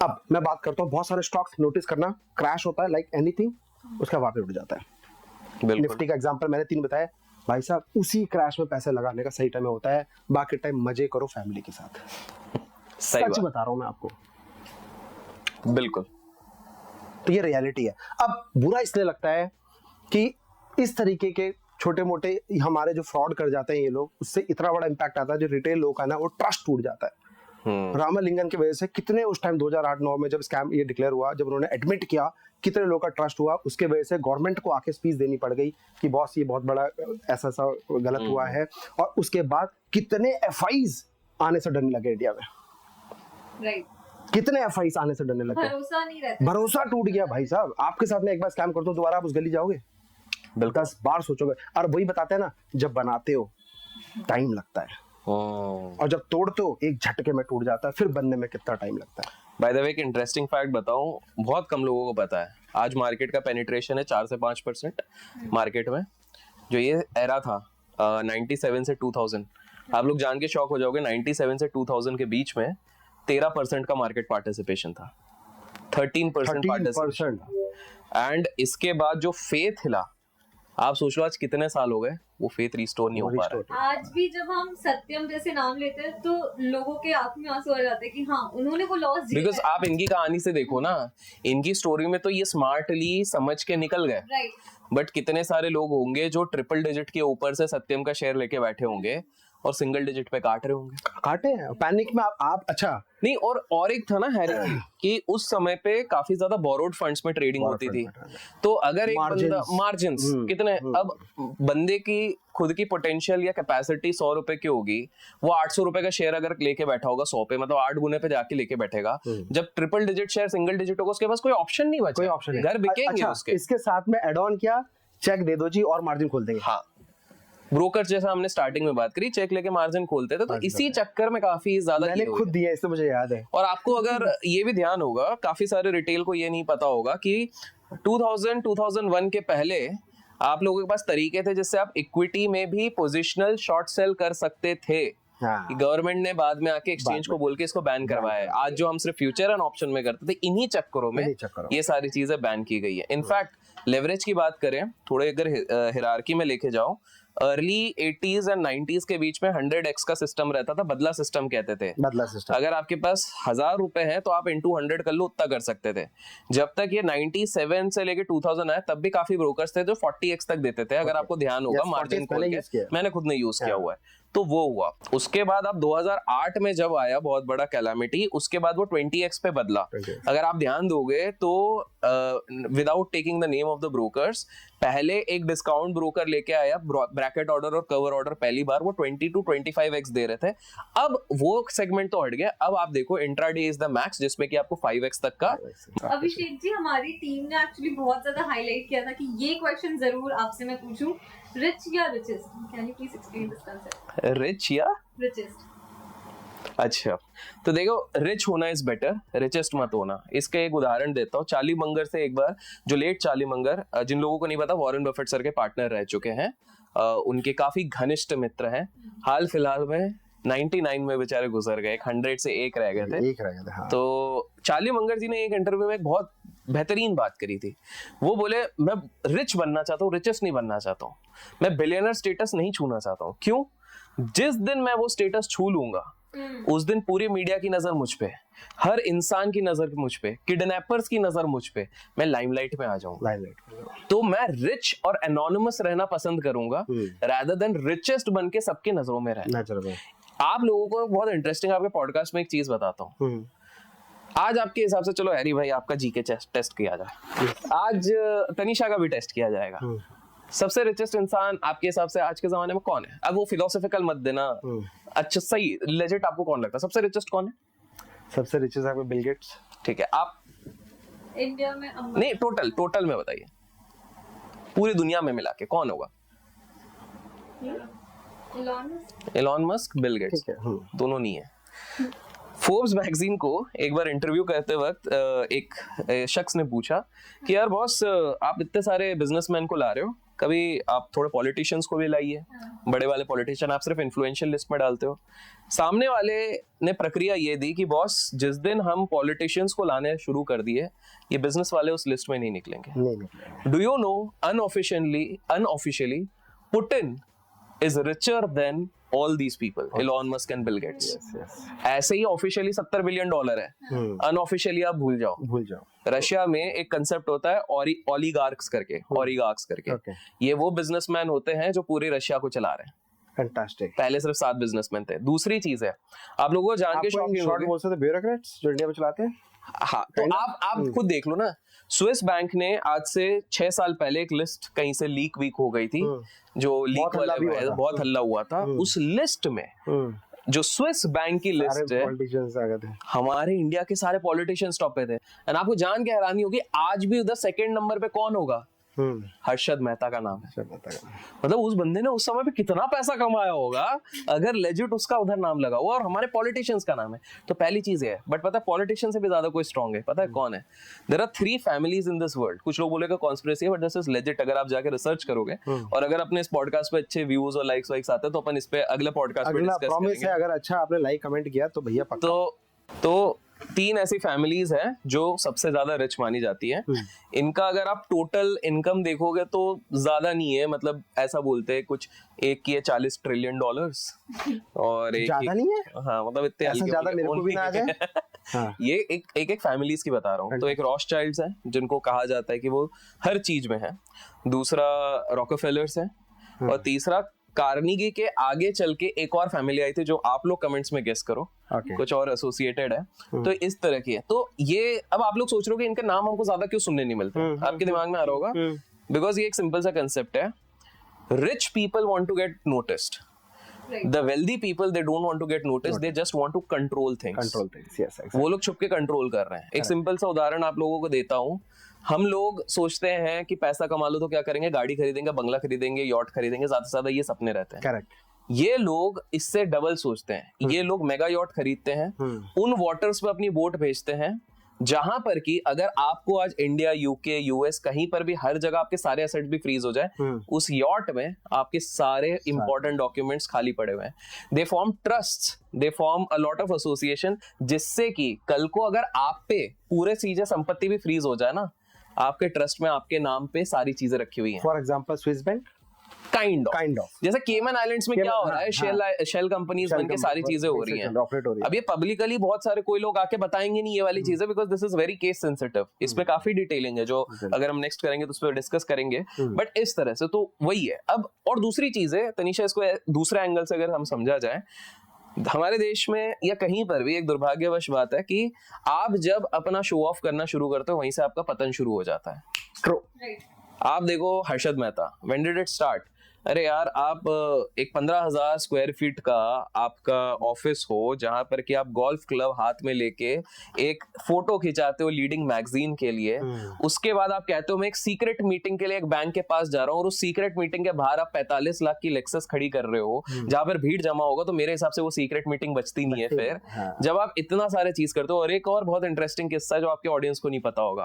[SPEAKER 1] अब मैं बात करता हूँ, बहुत सारे स्टॉक्स नोटिस करना, क्रैश होता है लाइक एनीथिंग, उसका वापस उठ जाता है।
[SPEAKER 2] बिल्कुल।
[SPEAKER 1] निफ्टी का एग्जांपल मैंने 3 बताया भाई साहब, उसी क्रैश में पैसे लगाने का सही टाइम होता है, बाकी टाइम मजे करो फैमिली के साथ।
[SPEAKER 2] सही
[SPEAKER 1] सच
[SPEAKER 2] बात।
[SPEAKER 1] बता रहा हूँ मैं आपको,
[SPEAKER 2] बिल्कुल।
[SPEAKER 1] तो ये रियलिटी है। अब बुरा इसलिए लगता है कि इस तरीके के छोटे मोटे हमारे जो फ्रॉड कर जाते हैं ये लोग, उससे इतना बड़ा इम्पैक्ट आता है, जो रिटेल लोग का ना वो ट्रस्ट टूट जाता है। रामलिंगन की वजह से कितने उस टाइम 2008-9 में जब स्कैम ये डिक्लेयर हुआ, जब उन्होंने एडमिट किया, कितने लोगों का ट्रस्ट हुआ, उसके वजह से गवर्नमेंट को आके स्पीच देनी पड़ गई कि बॉस ये बहुत बड़ा ऐसा सा गलत हुआ है, और उसके बाद कितने एफआईज आने से डरने लगे इंडिया में।
[SPEAKER 3] राइट।
[SPEAKER 1] कितने एफआईज आने से डरने लगे,
[SPEAKER 3] भरोसा नहीं रहता,
[SPEAKER 1] भरोसा टूट गया भाई साहब। आपके साथ में एक बार स्कैम कर दो, दोबारा आप उस गली जाओगे? 10 बार सोचोगे। और वही बताते हैं ना, जब बनाते हो टाइम लगता है, और जब तोड़ते हो एक झटके में टूट जाता है, फिर बनने में कितना टाइम लगता है।
[SPEAKER 2] बाय द वे एक इंटरेस्टिंग फैक्ट बताऊं, बहुत कम लोगों को पता है, आज मार्केट का पेनिट्रेशन है 4 से 5% मार्केट में। जो ये एरा था 97 से 2000, आप लोग जान के शॉक हो जाओगे, 97 से 2000 के बीच में 13% का मार्केट पार्टिसिपेशन था, 13% पार्टिसिपेशन। एंड इसके बाद जो फेथ हिला, आप सोच लो आज कितने साल हो गए, वो फेथ रिस्टोर नहीं हो पा रहा है।
[SPEAKER 3] आज भी जब हम सत्यम जैसे नाम लेते हैं तो लोगों के आंख में आंसू आ जाते हैं कि हाँ उन्होंने वो लॉस जीता।
[SPEAKER 2] बिकॉज आप इनकी कहानी से देखो ना, इनकी स्टोरी में तो ये स्मार्टली समझ के निकल गए,
[SPEAKER 3] राइट।
[SPEAKER 2] बट कितने सारे लोग होंगे जो ट्रिपल डिजिट के ऊपर से सत्यम का शेयर लेके बैठे होंगे और सिंगल डिजिट पे काट रहे होंगे।
[SPEAKER 1] काटे हैं पैनिक में आप अच्छा
[SPEAKER 2] नहीं, और एक था ना हैरी कि उस समय पे काफी ज्यादा बोरोड फंड्स में ट्रेडिंग होती थी, तो अगर एक बंदा मार्जिन्स कितने, अब बंदे की खुद की पोटेंशियल या कैपेसिटी 100 रुपए की होगी, वो 800 रुपए का शेयर अगर लेके बैठा होगा 100 पे, मतलब 8 गुने पे जाके लेके बैठेगा। जब triple digit share single digit होगा, उसके पास कोई ऑप्शन नहीं बचा,
[SPEAKER 1] कोई ऑप्शन नहीं,
[SPEAKER 2] घर बिकेंगे
[SPEAKER 1] अच्छा,
[SPEAKER 2] उसके।
[SPEAKER 1] इसके साथ में एड ऑन किया, चेक दे दो जी और मार्जिन खोल देंगे।
[SPEAKER 2] हाँ, ब्रोकर जैसा हमने स्टार्टिंग में बात करी, चेक लेके मार्जिन खोलते थे, तो इसी चक्कर में काफी ज्यादा
[SPEAKER 1] मैंने खुद दिया, इससे मुझे याद है।
[SPEAKER 2] और आपको अगर ये भी ध्यान होगा, काफी सारे रिटेल को ये नहीं पता होगा कि 2001 के पहले आप लोगों के पास तरीके थे जिससे आप इक्विटी में भी पोजिशनल शॉर्ट सेल कर सकते थे। गवर्नमेंट ने बाद में आके एक्सचेंज को बोल के इसको बैन करवाया है। आज जो हम सिर्फ फ्यूचर एंड ऑप्शन में करते थे, इन्हीं चक्करों में ये सारी चीजें बैन की गई है। इनफैक्ट लेवरेज की बात करें, थोड़े अगर हिरार्की में लेके जाओ, अर्ली 80s एंड 90s के बीच में 100x का सिस्टम रहता था, बदला सिस्टम कहते थे।
[SPEAKER 1] बदला सिस्टम,
[SPEAKER 2] अगर आपके पास 1000 रुपए है तो आप इंटू 100 कर लो, उतना कर सकते थे। जब तक ये 97 से लेके 2000 आया, तब भी काफी ब्रोकर्स थे जो 40x तक देते थे, अगर आपको ध्यान होगा। मार्जिन खोल के मैंने खुद ने यूज किया हुआ है। तो वो हुआ, उसके बाद अब 2008 में जब आया बहुत बड़ा कैलामिटी, उसके बाद वो 20x पे बदला। अगर आप ध्यान दोगे तो without taking the name of the brokers, पहले एक डिस्काउंट ब्रोकर लेके आया ब्रैकेट ऑर्डर और कवर ऑर्डर, पहली बार वो 20 to 25x दे रहे थे। अब वो सेगमेंट तो हट गया, अब आप देखो इंट्राडे इज द मैक्स, जिसमें कि आपको 5x तक का।
[SPEAKER 3] अभिषेक जी, हमारी टीम ने एक्चुअली बहुत ज्यादा हाईलाइट किया था कि ये क्वेश्चन जरूर आपसे मैं पूछूं, रिच या richest, can you please explain this concept?
[SPEAKER 2] Rich या
[SPEAKER 3] रिचेस्ट?
[SPEAKER 2] अच्छा, तो देखो, रिच होना इज बेटर, रिचेस्ट मत होना। इसका एक उदाहरण देता हूँ। चार्ली मंगर से एक बार, जो लेट चार्ली मंगर, जिन लोगों को नहीं पता, वॉरेन बफेट सर के पार्टनर रह चुके हैं, उनके काफी घनिष्ठ मित्र हैं। हाल फिलहाल में 99 में बेचारे गुजर गए, 100 से एक रह गए थे। हाँ। तो चार्ली मंगर जी ने एक इंटरव्यू में एक बहुत बेहतरीन बात करी थी। वो बोले, मैं रिच बनना चाहता हूँ, रिचेस्ट नहीं बनना चाहता हूँ, मैं बिलियनर स्टेटस नहीं छूना चाहता हूँ। क्यों? जिस दिन मैं वो स्टेटस छू लूंगा, उस दिन पूरी मीडिया की नजर मुझ पे, हर इंसान की नजर मुझ पे, किडनैपर्स की नजर मुझ पे, मैं लाइमलाइट में आ जाऊंगा। तो मैं रिच और एनोनिमस रहना पसंद करूंगा, रादर देन रिचेस्ट बन के सबकी नजरों में रहना। आप लोगों को बहुत इंटरेस्टिंग, आपके पॉडकास्ट में एक चीज बताता हूँ। आज आपके हिसाब से, चलो हैरी भाई आपका जीके टेस्ट किया जाए, आज तनिषा का भी टेस्ट किया जाएगा, सबसे रिचेस्ट इंसान आपके हिसाब से आज के जमाने में कौन है? अब वो फिलोसॉफिकल मत देना, अच्छा सही लेजिट आपको कौन लगता है सबसे रिचेस्ट कौन है?
[SPEAKER 1] सबसे रिचेस्ट आपको बिल गेट्स।
[SPEAKER 2] ठीक है, आप
[SPEAKER 3] इंडिया में
[SPEAKER 2] नहीं टोटल में बताइए, पूरी दुनिया में मिला के कौन होगा? एलॉन मस्क, बिल गेट्स,
[SPEAKER 1] ठीक है,
[SPEAKER 2] दोनों नहीं है। फोर्ब्स मैगजीन को एक बार इंटरव्यू करते वक्त एक शख्स ने पूछा कि यार बॉस, आप इतने सारे बिजनेसमैन को ला रहे हो, कभी आप थोड़े पॉलिटिशियंस को भी लाइए, बड़े वाले पॉलिटिशियन, आप सिर्फ इन्फ्लुएंशियल लिस्ट में डालते हो। सामने वाले ने प्रक्रिया ये दी कि बॉस, जिस दिन हम पॉलिटिशियंस को लाने शुरू कर दिए, ये बिजनेस वाले उस लिस्ट में नहीं निकलेंगे।
[SPEAKER 1] नहीं।
[SPEAKER 2] Do you know unofficially Putin is richer than all these people, Elon Musk and Bill Gates.
[SPEAKER 1] Yes.
[SPEAKER 2] ऐसे ही ऑफिशियली $70 बिलियन है, अनऑफिशियली आप भूल जाओ। रशिया में एक कंसेप्ट होता है ओलिगार्क्स करके,
[SPEAKER 1] Okay.
[SPEAKER 2] ये वो बिजनेसमैन होते हैं जो पूरे रशिया को चला रहे हैं।
[SPEAKER 1] फैंटास्टिक।
[SPEAKER 2] पहले सिर्फ 7 बिजनेसमैन थे। दूसरी चीज है, आप लोगों को जान के शॉकिंग
[SPEAKER 1] शॉर्ट बोल सकते हैं ब्यूरोक्रेट्स जो इंडिया में चलाते हैं।
[SPEAKER 2] हाँ, तो आप खुद देख लो ना, स्विस बैंक ने आज से 6 साल पहले एक लिस्ट कहीं से लीक हो गई थी, जो लीक वाले बहुत हल्ला हुआ था। उस लिस्ट में जो स्विस बैंक की लिस्ट है,
[SPEAKER 1] पॉलिटिशियंस आ गए थे,
[SPEAKER 2] हमारे इंडिया के सारे पॉलिटिशियंस टॉप पे थे। एंड आपको जान के हैरानी होगी, आज भी उधर सेकंड नंबर पे कौन होगा? हर्षद मेहता का नाम है। मतलब उस बंदे ने उस समय पे कितना पैसा कमाया होगा अगर लेजिट उसका उधर नाम लगा हुआ, और हमारे पॉलिटिशियंस का नाम है। तो पहली चीज है, बट पता है पॉलिटिशियन से भी ज्यादा कोई स्ट्रांग है, पता है कौन है? There are 3 families in this world. कुछ लोग बोलेगा कॉन्स्पिरेसी है, बट दिस इज लेजिट। अगर आप जाके रिसर्च करोगे और अगर अपने इस पॉडकास्ट पे अच्छे व्यूज और लाइक्स वाइक्स आते हैं तो अपन इस पे अगले पॉडकास्ट पे डिस्कस
[SPEAKER 1] प्रॉमिस है। अगर अच्छा आपने लाइक कमेंट किया तो भैया पक्का।
[SPEAKER 2] तो 3 ऐसी फैमिलीज हैं जो सबसे ज्यादा रिच मानी जाती हैं। इनका अगर आप टोटल इनकम देखोगे तो ज्यादा नहीं है, मतलब ऐसा बोलते हैं कुछ, एक की है $40 ट्रिलियन और एक
[SPEAKER 1] ज्यादा नहीं है।
[SPEAKER 2] हाँ, मतलब इतने
[SPEAKER 1] ऐसा ज्यादा मेरे को भी ना आ जाए। हाँ।
[SPEAKER 2] ये एक फैमिलीज की बता रहा हूँ। तो एक रॉथशाइल्ड्स हैं जिनको कहा जाता है कि वो हर चीज में है, दूसरा रॉकफेलर्स है, और तीसरा कार्निगी के आगे चल के एक और फैमिली आई थी जो आप लोग कमेंट्स में गेस करो, कुछ और एसोसिएटेड है। तो इस तरह की है। तो ये अब आप लोग सोच रहे हो कि इनके नाम हमको ज्यादा क्यों सुनने नहीं मिलते, आपके दिमाग में आ रहा होगा, बिकॉज ये एक सिंपल सा कंसेप्ट है। Rich people want to get noticed, the wealthy people they don't want to get noticed, they just want to control things।
[SPEAKER 1] yes, exactly.
[SPEAKER 2] वो लोग छुप के कंट्रोल कर रहे हैं। एक सिंपल सा उदाहरण आप लोगों को देता हूँ। हम लोग सोचते हैं कि पैसा कमा लो तो क्या करेंगे, गाड़ी खरीदेंगे, बंगला खरीदेंगे, यॉट खरीदेंगे, ज्यादा से ज्यादा ये सपने रहते हैं।
[SPEAKER 1] करेक्ट।
[SPEAKER 2] ये लोग इससे डबल सोचते हैं। ये लोग मेगा यॉट खरीदते हैं, उन वाटर्स पे अपनी बोट भेजते हैं जहां पर कि अगर आपको आज इंडिया, यूके, यूएस कहीं पर भी हर जगह आपके सारे एसेट्स भी फ्रीज हो जाए, उस यॉट में आपके सारे इंपॉर्टेंट डॉक्यूमेंट्स खाली पड़े हुए हैं। They form trust, they form a lot of association, जिससे कि कल को अगर आप पे पूरे चीजें संपत्ति भी फ्रीज हो जाए ना, आपके ट्रस्ट में आपके नाम पे सारी चीजें रखी हुई हैं।
[SPEAKER 1] For example Swiss bank,
[SPEAKER 2] kind of जैसे केमन आइलैंड्स में क्या हो रहा है, शेल कंपनीज बन के सारी चीजें हो रही हैं। अब ये पब्लिकली बहुत सारे कोई लोग आके बताएंगे नहीं ये वाली चीजें, because this is very case sensitive. इस पे काफी डिटेलिंग है जो अगर हम नेक्स्ट करेंगे तो उस पर डिस्कस करेंगे। बट इस तरह से तो वही है। अब और दूसरी चीज है तनीषा, इसको दूसरे एंगल से अगर हम समझा जाए, हमारे देश में या कहीं पर भी एक दुर्भाग्यवश बात है कि आप जब अपना शो ऑफ करना शुरू करते हो वहीं से आपका पतन शुरू हो जाता है।
[SPEAKER 1] ट्रू।
[SPEAKER 2] आप देखो Harshad Mehta, when did it start? अरे यार, आप एक 15,000 स्क्वायर फीट का आपका ऑफिस हो जहां पर कि आप गोल्फ क्लब हाथ में लेके एक फोटो खिंचाते हो लीडिंग मैगजीन के लिए, उसके बाद आप कहते हो मैं एक सीक्रेट मीटिंग के लिए एक बैंक के पास जा रहा हूँ, और उस सीक्रेट मीटिंग के बाहर आप 45 लाख की लेक्सस खड़ी कर रहे हो जहां पर भीड़ जमा होगा, तो मेरे हिसाब से वो सीक्रेट मीटिंग बचती नहीं है फिर। जब आप इतना सारे चीज करते हो। और एक और बहुत इंटरेस्टिंग किस्सा है जो आपके ऑडियंस को नहीं पता होगा।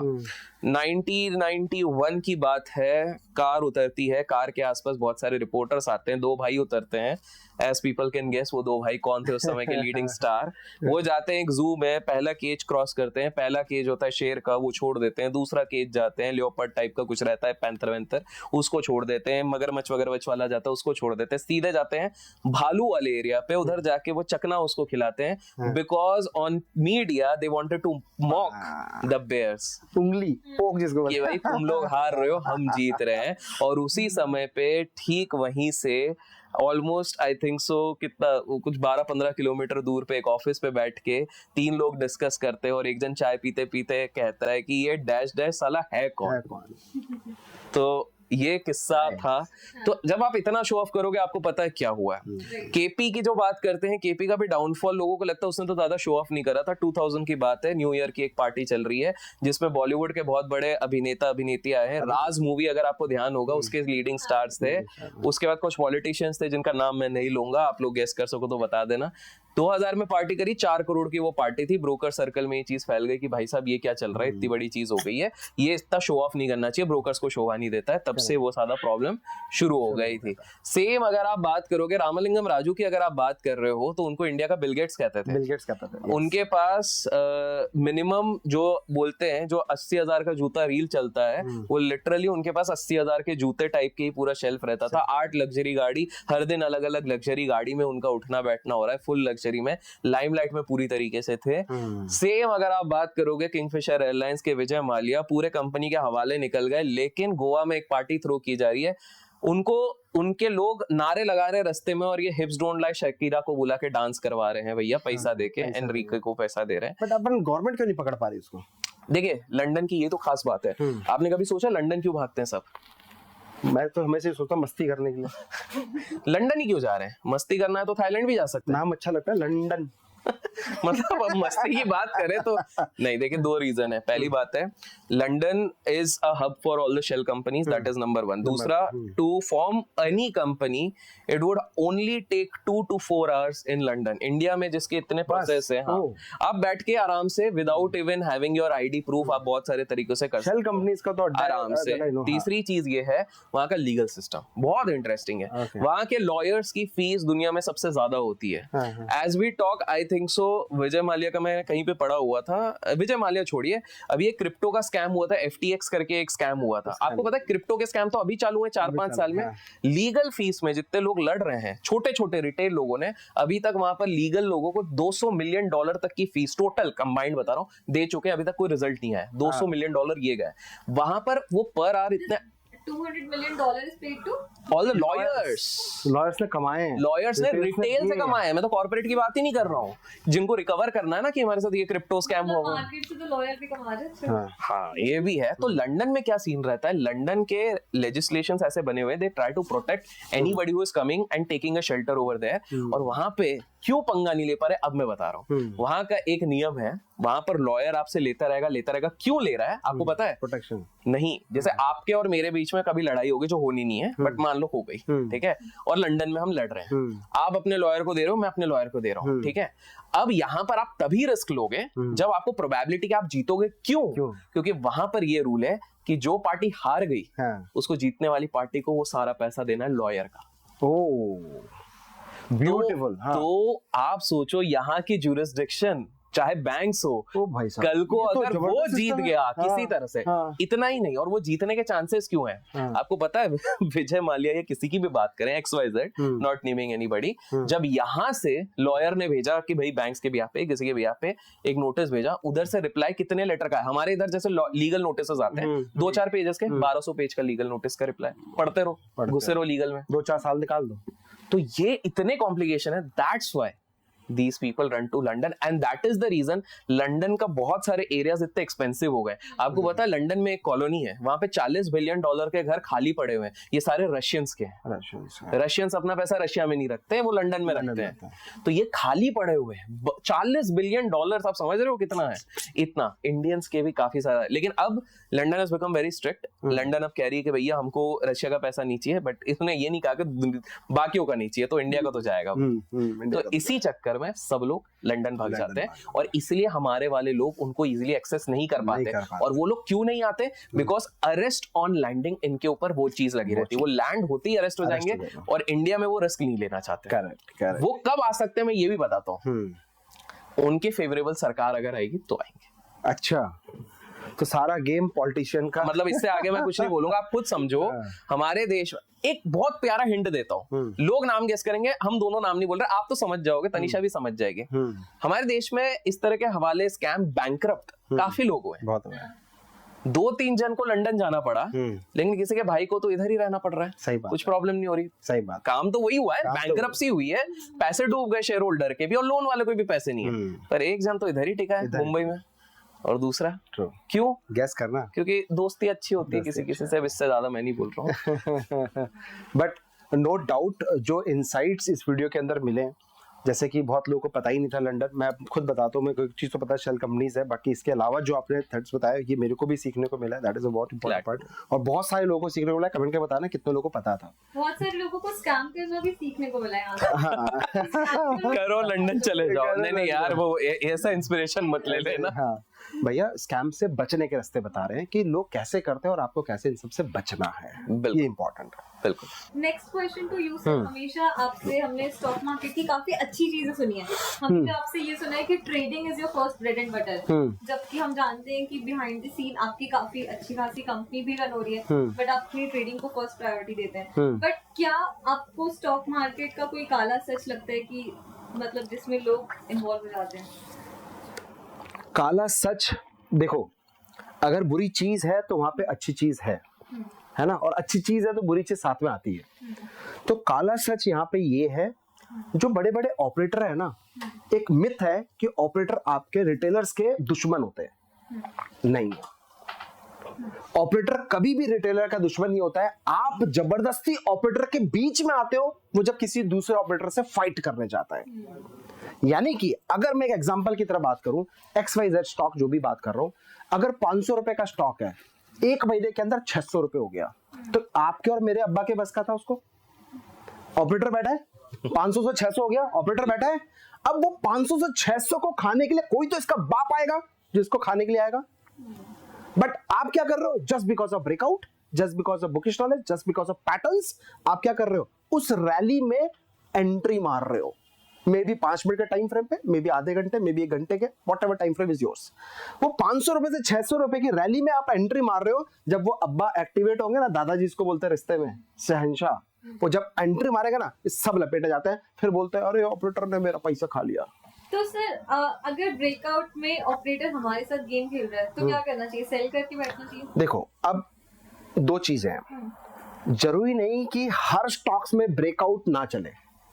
[SPEAKER 2] 1991 की बात है, कार उतरती है, कार के आसपास बहुत सारे रिपोर्टर्स आते हैं, 2 भाई उतरते हैं। एज पीपल कैन गेस वो 2 भाई कौन थे उस समय के लीडिंग स्टार। वो जाते हैं एक जू में, पहला केज क्रॉस करते हैं। पहला केज होता है शेर का, वो छोड़ देते हैं। दूसरा केज जाते हैं, लियोपर्ड टाइप का कुछ रहता है, पैंथर वैंथर, उसको छोड़ देते हैं। मगरमच्छ वगरमच्छ वाला जाता है, उसको छोड़ देते हैं। सीधे जाते हैं भालू वाले एरिया पे, उधर जाके वो चकना उसको खिलाते हैं, because on media they wanted to mock the bears.
[SPEAKER 1] उंगली पोक जिसको
[SPEAKER 2] कि भाई तुम लोग हार रहे हो, हम जीत रहे हैं। और उसी समय पे ठीक वहीं से ऑलमोस्ट आई थिंक सो कितना कुछ 12-15 किलोमीटर दूर पे एक ऑफिस पे बैठ के 3 लोग डिस्कस करते हैं, और एक जन चाय पीते पीते कहता है कि ये डैश डैश साला है कौन। तो ये किस्सा था। तो जब आप इतना शो ऑफ करोगे आपको पता है क्या हुआ है। केपी की जो बात करते हैं, केपी का भी डाउनफॉल लोगों को लगता है उसने तो ज्यादा शो ऑफ नहीं करा था। 2000 की बात है, न्यू ईयर की एक पार्टी चल रही है जिसमें बॉलीवुड के बहुत बड़े अभिनेता अभिनेत्री आए हैं। राज मूवी अगर आपको ध्यान होगा उसके लीडिंग स्टार्स थे, उसके बाद कुछ पॉलिटिशियंस थे जिनका नाम मैं नहीं लूंगा, आप लोग गेस कर सको तो बता देना। 2000 में पार्टी करी, 4 करोड़ की वो पार्टी थी। ब्रोकर सर्कल में ये चीज फैल गई कि भाई साहब ये क्या चल रहा है, इतनी बड़ी चीज हो गई है, ये इतना शो ऑफ नहीं करना चाहिए, ब्रोकर्स को शोभा नहीं देता है। तब से वो सारा प्रॉब्लम शुरू हो गई थी। सेम अगर आप बात करोगे रामलिंगम राजू की, अगर आप बात कर रहे हो तो उनको इंडिया का बिल गेट्स कहते थे।
[SPEAKER 1] बिल गेट्स कहते थे।
[SPEAKER 2] उनके पास मिनिमम जो बोलते हैं जो 80,000 का जूता रील चलता है, वो लिटरली उनके पास 80,000 के जूते टाइप के ही पूरा शेल्फ रहता था। 8 लग्जरी गाड़ी, हर दिन अलग अलग लग्जरी गाड़ी में उनका उठना बैठना हो रहा है, फुल लग्जरी में, लाइमलाइट में पूरी तरीके से थे। सेम अगर आप बात करोगे किंगफिशर एयरलाइंस के विजय माल्या, पूरे कंपनी के हवाले निकल गए, लेकिन गोवा में एक पार्टी थ्रो की जा रही है, उनको उनके लोग नारे लगा रहे रास्ते में और ये हिप्स डोंट लाई शकीरा को बुला के डांस करवा रहे हैं भैया, पैसा देके, एनरिके को पैसा दे रहे हैं।
[SPEAKER 1] बट अपन गवर्नमेंट क्यों नहीं पकड़ पा रही इसको?
[SPEAKER 2] देखिए लंदन की ये तो खास बात है। आपने कभी सोचा लंदन क्यों भागते हैं सब?
[SPEAKER 1] मैं तो हमेशा सोचता हूँ मस्ती करने के लिए।
[SPEAKER 2] लंदन ही क्यों जा रहे हैं? मस्ती करना है तो थाईलैंड भी जा सकते हैं।
[SPEAKER 1] नाम अच्छा लगता है लंदन।
[SPEAKER 2] मतलब अब मस्ती की बात करें तो नहीं, देखिए 2 रीजन है। पहली बात है London is a hub for all the shell companies, that is number 1। दूसरा, to form any company it would only take 2 to 4 hours इन लंदन। इंडिया में जिसके इतने प्रोसेस है, हाँ, आप बैठ के आराम से without even having your ID proof आप बहुत सारे तरीकों से कर सकते
[SPEAKER 1] शेल कंपनीज का तो
[SPEAKER 2] आराम से। तीसरी चीज ये है वहाँ का लीगल सिस्टम बहुत इंटरेस्टिंग है। वहाँ के लॉयर्स की फीस दुनिया में सबसे ज्यादा होती है। As we talk I think so Vijay Mallya का मैं कहीं पे पढ़ा हुआ था, विजय माल्या छोड़िए, अभी एक क्रिप्टो का स्कैम हुआ था, FTX करके एक स्कैम हुआ था। आपको पता है क्रिप्टो के स्कैम तो अभी चालू है 4-5 साल में। लीगल फीस में जितने लोग लड़ रहे हैं, छोटे छोटे रिटेल लोगों ने अभी तक वहां पर लीगल लोगों को $200 मिलियन तक की फीस टोटल कंबाइंड बता रहा हूँ दे चुके हैं। अभी तक कोई रिजल्ट नहीं आया। $200 मिलियन ये गए वहां पर। वो पर आवर इतने
[SPEAKER 3] $200 million is paid to
[SPEAKER 2] all the lawyers.
[SPEAKER 1] Lawyers ने कमाए हैं,
[SPEAKER 2] लॉयर्स ने रिटेल से कमाए हैं। मैं तो कॉर्पोरेट की बात ही नहीं कर रहा हूँ, जिनको रिकवर करना है ना कि हमारे साथ ये क्रिप्टो स्कैम हुआ।
[SPEAKER 3] मार्केट से तो लॉयर भी कमा रहे हैं।
[SPEAKER 2] हाँ ये भी है। तो लंदन में क्या सीन रहता है, लंदन के लेजिस्लेशंस ऐसे बने हुए, they try to protect anybody who is coming and taking a shelter over there. और वहां पे क्यों पंगा नहीं ले पा रहे, अब मैं बता रहा हूँ। वहां का एक नियम है, वहां पर लॉयर आपसे लेता रहेगा। क्यों ले रहा है आपको पता है?
[SPEAKER 1] प्रोटेक्शन
[SPEAKER 2] नहीं, जैसे आपके और मेरे बीच में कभी लड़ाई होगी जो होनी नहीं है, बट मान लो हो गई, ठीक है, और लंदन में हम लड़ रहे हैं, आप अपने लॉयर को दे रहे हो, मैं अपने लॉयर को दे रहा हूँ, ठीक है। अब यहाँ पर आप तभी रिस्क लोगे जब आपको प्रोबेबिलिटी कि आप जीतोगे। क्यों? क्योंकि वहां पर ये रूल है कि जो पार्टी हार गई उसको जीतने वाली पार्टी को वो सारा पैसा देना है लॉयर का।
[SPEAKER 1] ब्यूटीफुल।
[SPEAKER 2] तो आप सोचो यहाँ की जुरिस्डिक्शन, चाहे बैंक्स हो,
[SPEAKER 1] भाई साहब,
[SPEAKER 2] कल को
[SPEAKER 1] तो
[SPEAKER 2] अगर वो जीत गया किसी तरह से, इतना ही नहीं, और वो जीतने के चांसेस क्यों हैं आपको पता है? विजय माल्या या किसी की भी बात करें, XYZ, नॉट नेमिंग एनीबॉडी, जब यहाँ से लॉयर ने भेजा कि भाई बैंक्स के बिहाफ पे, किसी के बिहाफ पे एक नोटिस भेजा, उधर से रिप्लाई कितने लेटर का है? हमारे इधर जैसे लीगल नोटिस आते हैं 2-4 पेजेस के, 1200 पेज का लीगल नोटिस का रिप्लाई, पढ़ते रहो, घुसे रहो लीगल में,
[SPEAKER 1] 2-4 साल निकाल दो।
[SPEAKER 2] तो ये इतने कॉम्प्लिकेशन है। That's why these people run to London and that is the reason London का बहुत सारे एरियाज इतने एक्सपेंसिव हो गए। आपको पता है लंदन में एक कॉलोनी है, वहां पे $40 बिलियन के घर खाली पड़े हुए हैं। ये सारे रशियंस के हैं। रशियंस अपना पैसा रशिया में नहीं रखते, वो लंदन में रखते हैं। तो ये खाली पड़े हुए हैं। $40 बिलियन, आप समझ रहे हो कितना है? इतना इंडियंस के भी काफी सारा। लेकिन अब London has become very strict. London अब कह रही है कि भैया हमको रशिया का पैसा नहीं चाहिए, बट इसने ये नहीं कहा कि बाकियों का नहीं चाहिए, तो इंडिया का तो जाएगा। तो इसी चक्कर में सब लोग लंदन भाग जाते हैं, और इसलिए हमारे वाले लोग उनको इजीली एक्सेस नहीं कर पाते। और वो लोग क्यों नहीं आते? बिकॉज अरेस्ट ऑन लैंडिंग इनके ऊपर वो चीज लगी रहती है। वो लैंड होते ही अरेस्ट हो जाएंगे, और इंडिया में वो रिस्क नहीं लेना चाहते। वो कब आ सकते हैं मैं ये भी बताता हूँ। उनके फेवरेबल सरकार अगर आएगी तो आएंगे।
[SPEAKER 1] अच्छा, तो सारा गेम पॉलिटिशियन का,
[SPEAKER 2] मतलब इससे आगे मैं कुछ नहीं बोलूंगा, आप खुद समझो। हमारे देश, एक बहुत प्यारा हिंट देता हूँ, लोग नाम गेस करेंगे, हम दोनों नाम नहीं बोल रहे, आप तो समझ जाओगे, तनिषा भी समझ जाएगी। हमारे देश में इस तरह के हवाले स्कैम, बैंकरप्ट काफी लोग हुए,
[SPEAKER 1] बहुत हुआ।
[SPEAKER 2] 2-3 जन को लंदन जाना पड़ा, लेकिन किसी के भाई को तो इधर ही रहना पड़ रहा है।
[SPEAKER 1] सही बात,
[SPEAKER 2] कुछ प्रॉब्लम नहीं हो रही।
[SPEAKER 1] सही बात,
[SPEAKER 2] काम तो वही हुआ है, बैंकरप्सी हुई है, पैसे डूब गए शेयर होल्डर के भी, और लोन वाले कोई भी पैसे नहीं है, पर एक जन तो इधर ही टिका है मुंबई में। और दूसरा
[SPEAKER 1] True.
[SPEAKER 2] क्यों?
[SPEAKER 1] गैस करना।
[SPEAKER 2] क्योंकि दोस्ती अच्छी होती है किसी किसी से, अब इससे ज्यादा मैं नहीं बोल रहा हूँ।
[SPEAKER 1] बट नो डाउट जो इनसाइट्स इस वीडियो के अंदर मिले, जैसे कि बहुत लोगों को पता ही नहीं था लंदन, मैं खुद बताता हूँ, मेरे को एक चीज़ तो पता है शेल कंपनीज है, बाकी इसके अलावा जो आपने थ्रेड्स बताया ये मेरे को भी सीखने को मिला है, दैट इज अ बहुत इंपॉर्टेंट पार्ट। और बहुत सारे लोगों को सीखने को मिला, कमेंट करके बताना कितने लोगों को पता था।
[SPEAKER 3] बहुत सारे लोगों को स्कैम करना भी सीखने को मिला है।
[SPEAKER 2] करो लंदन चले जाओ। नहीं नहीं यार, वो ऐसा इंस्पिरेशन मत ले लेना।
[SPEAKER 1] हाँ भैया, स्कैम से बचने के रास्ते बता रहे हैं कि लोग कैसे करते हैं और आपको कैसे इन सब से बचना है,
[SPEAKER 2] बिल्कुल।
[SPEAKER 1] ये इंपॉर्टेंट है।
[SPEAKER 2] बिल्कुल।
[SPEAKER 3] Next question to you sir, हमेशा आपसे हमने स्टॉक मार्केट की काफी अच्छी चीजें सुनी है, हमने आपसे ये सुना है कि trading is your first bread and butter, जबकि हम जानते हैं कि बिहाइंड द सीन आपकी काफी अच्छी खासी कंपनी भी रन हो रही है, बट आप अपनी ट्रेडिंग को फर्स्ट प्रायोरिटी देते हैं। बट क्या आपको स्टॉक मार्केट का कोई काला सच लगता है कि मतलब जिसमें लोग इन्वॉल्व हो जाते हैं?
[SPEAKER 1] काला सच, देखो अगर बुरी चीज है तो वहां पे अच्छी चीज है ना, और अच्छी चीज है तो बुरी चीज साथ में आती है। तो काला सच यहाँ पे ये है, जो बड़े बड़े ऑपरेटर है ना, एक मिथ है कि ऑपरेटर आपके रिटेलर्स के दुश्मन होते हैं, नहीं, ऑपरेटर कभी भी रिटेलर का दुश्मन नहीं होता है। आप जबरदस्ती ऑपरेटर के बीच में आते हो वो जब किसी दूसरे ऑपरेटर से फाइट करने जाता है। यानी कि अगर मैं एक एग्जांपल की तरह बात करूं, XYZ स्टॉक जो भी बात कर रहा हूं, अगर 500 रुपए का स्टॉक है, एक महीने के अंदर 600 रुपए हो गया, तो आपके और मेरे अब्बा के बस का था उसको? ऑपरेटर बैठा है, 500 से 600 हो गया, ऑपरेटर बैठा है, अब वो 500 से 600 को खाने के लिए कोई तो इसका बाप आएगा जो इसको खाने के लिए आएगा। बट आप क्या कर रहे हो? Just because of breakout, just because of bookish knowledge, just because of patterns, आप क्या कर रहे हो? उस रैली में एंट्री मार रहे हो, मे बी 5 मिनट के टाइम फ्रेम पे, मे बी आधे घंटे, मे बी 1 घंटे के, what ever time frame is yours. वो 500 रुपए से 600 रुपए की रैली में आप एंट्री मार रहे हो। जब वो अब्बा एक्टिवेट होंगे ना, दादाजी इसको बोलते हैं रिश्ते में शहंशाह, वो जब एंट्री मारेगा ना, सब लपेटे जाते हैं, फिर बोलते हैं अरे ऑपरेटर ने मेरा पैसा खा लिया।
[SPEAKER 3] तो सर अगर ब्रेकआउट में ऑपरेटर हमारे साथ गेम खेल रहा है तो क्या करना चाहिए? सेल करके बैठना चाहिए?
[SPEAKER 1] देखो अब 2 चीजें हैं, जरूरी नहीं कि हर स्टॉक्स में ब्रेकआउट ना चले,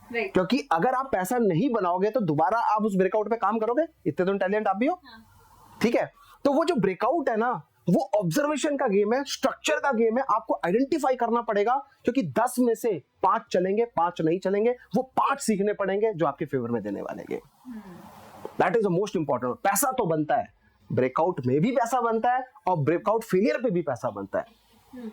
[SPEAKER 3] राइट,
[SPEAKER 1] क्योंकि अगर आप पैसा नहीं बनाओगे तो दोबारा आप उस ब्रेकआउट पे काम करोगे, इतने तो इंटेलिजेंट आप भी हो, ठीक है? तो वो जो ब्रेकआउट है ना, वो ऑब्जर्वेशन का गेम है, स्ट्रक्चर का गेम है, आपको आइडेंटिफाई करना पड़ेगा, क्योंकि 10 में से 5 चलेंगे, 5 नहीं चलेंगे, वो 5 सीखने पड़ेंगे जो आपके फेवर में देने वाले game. That is the most important. पैसा तो बनता है, ब्रेकआउट में भी पैसा बनता है और ब्रेकआउट फेलियर पे भी पैसा बनता है।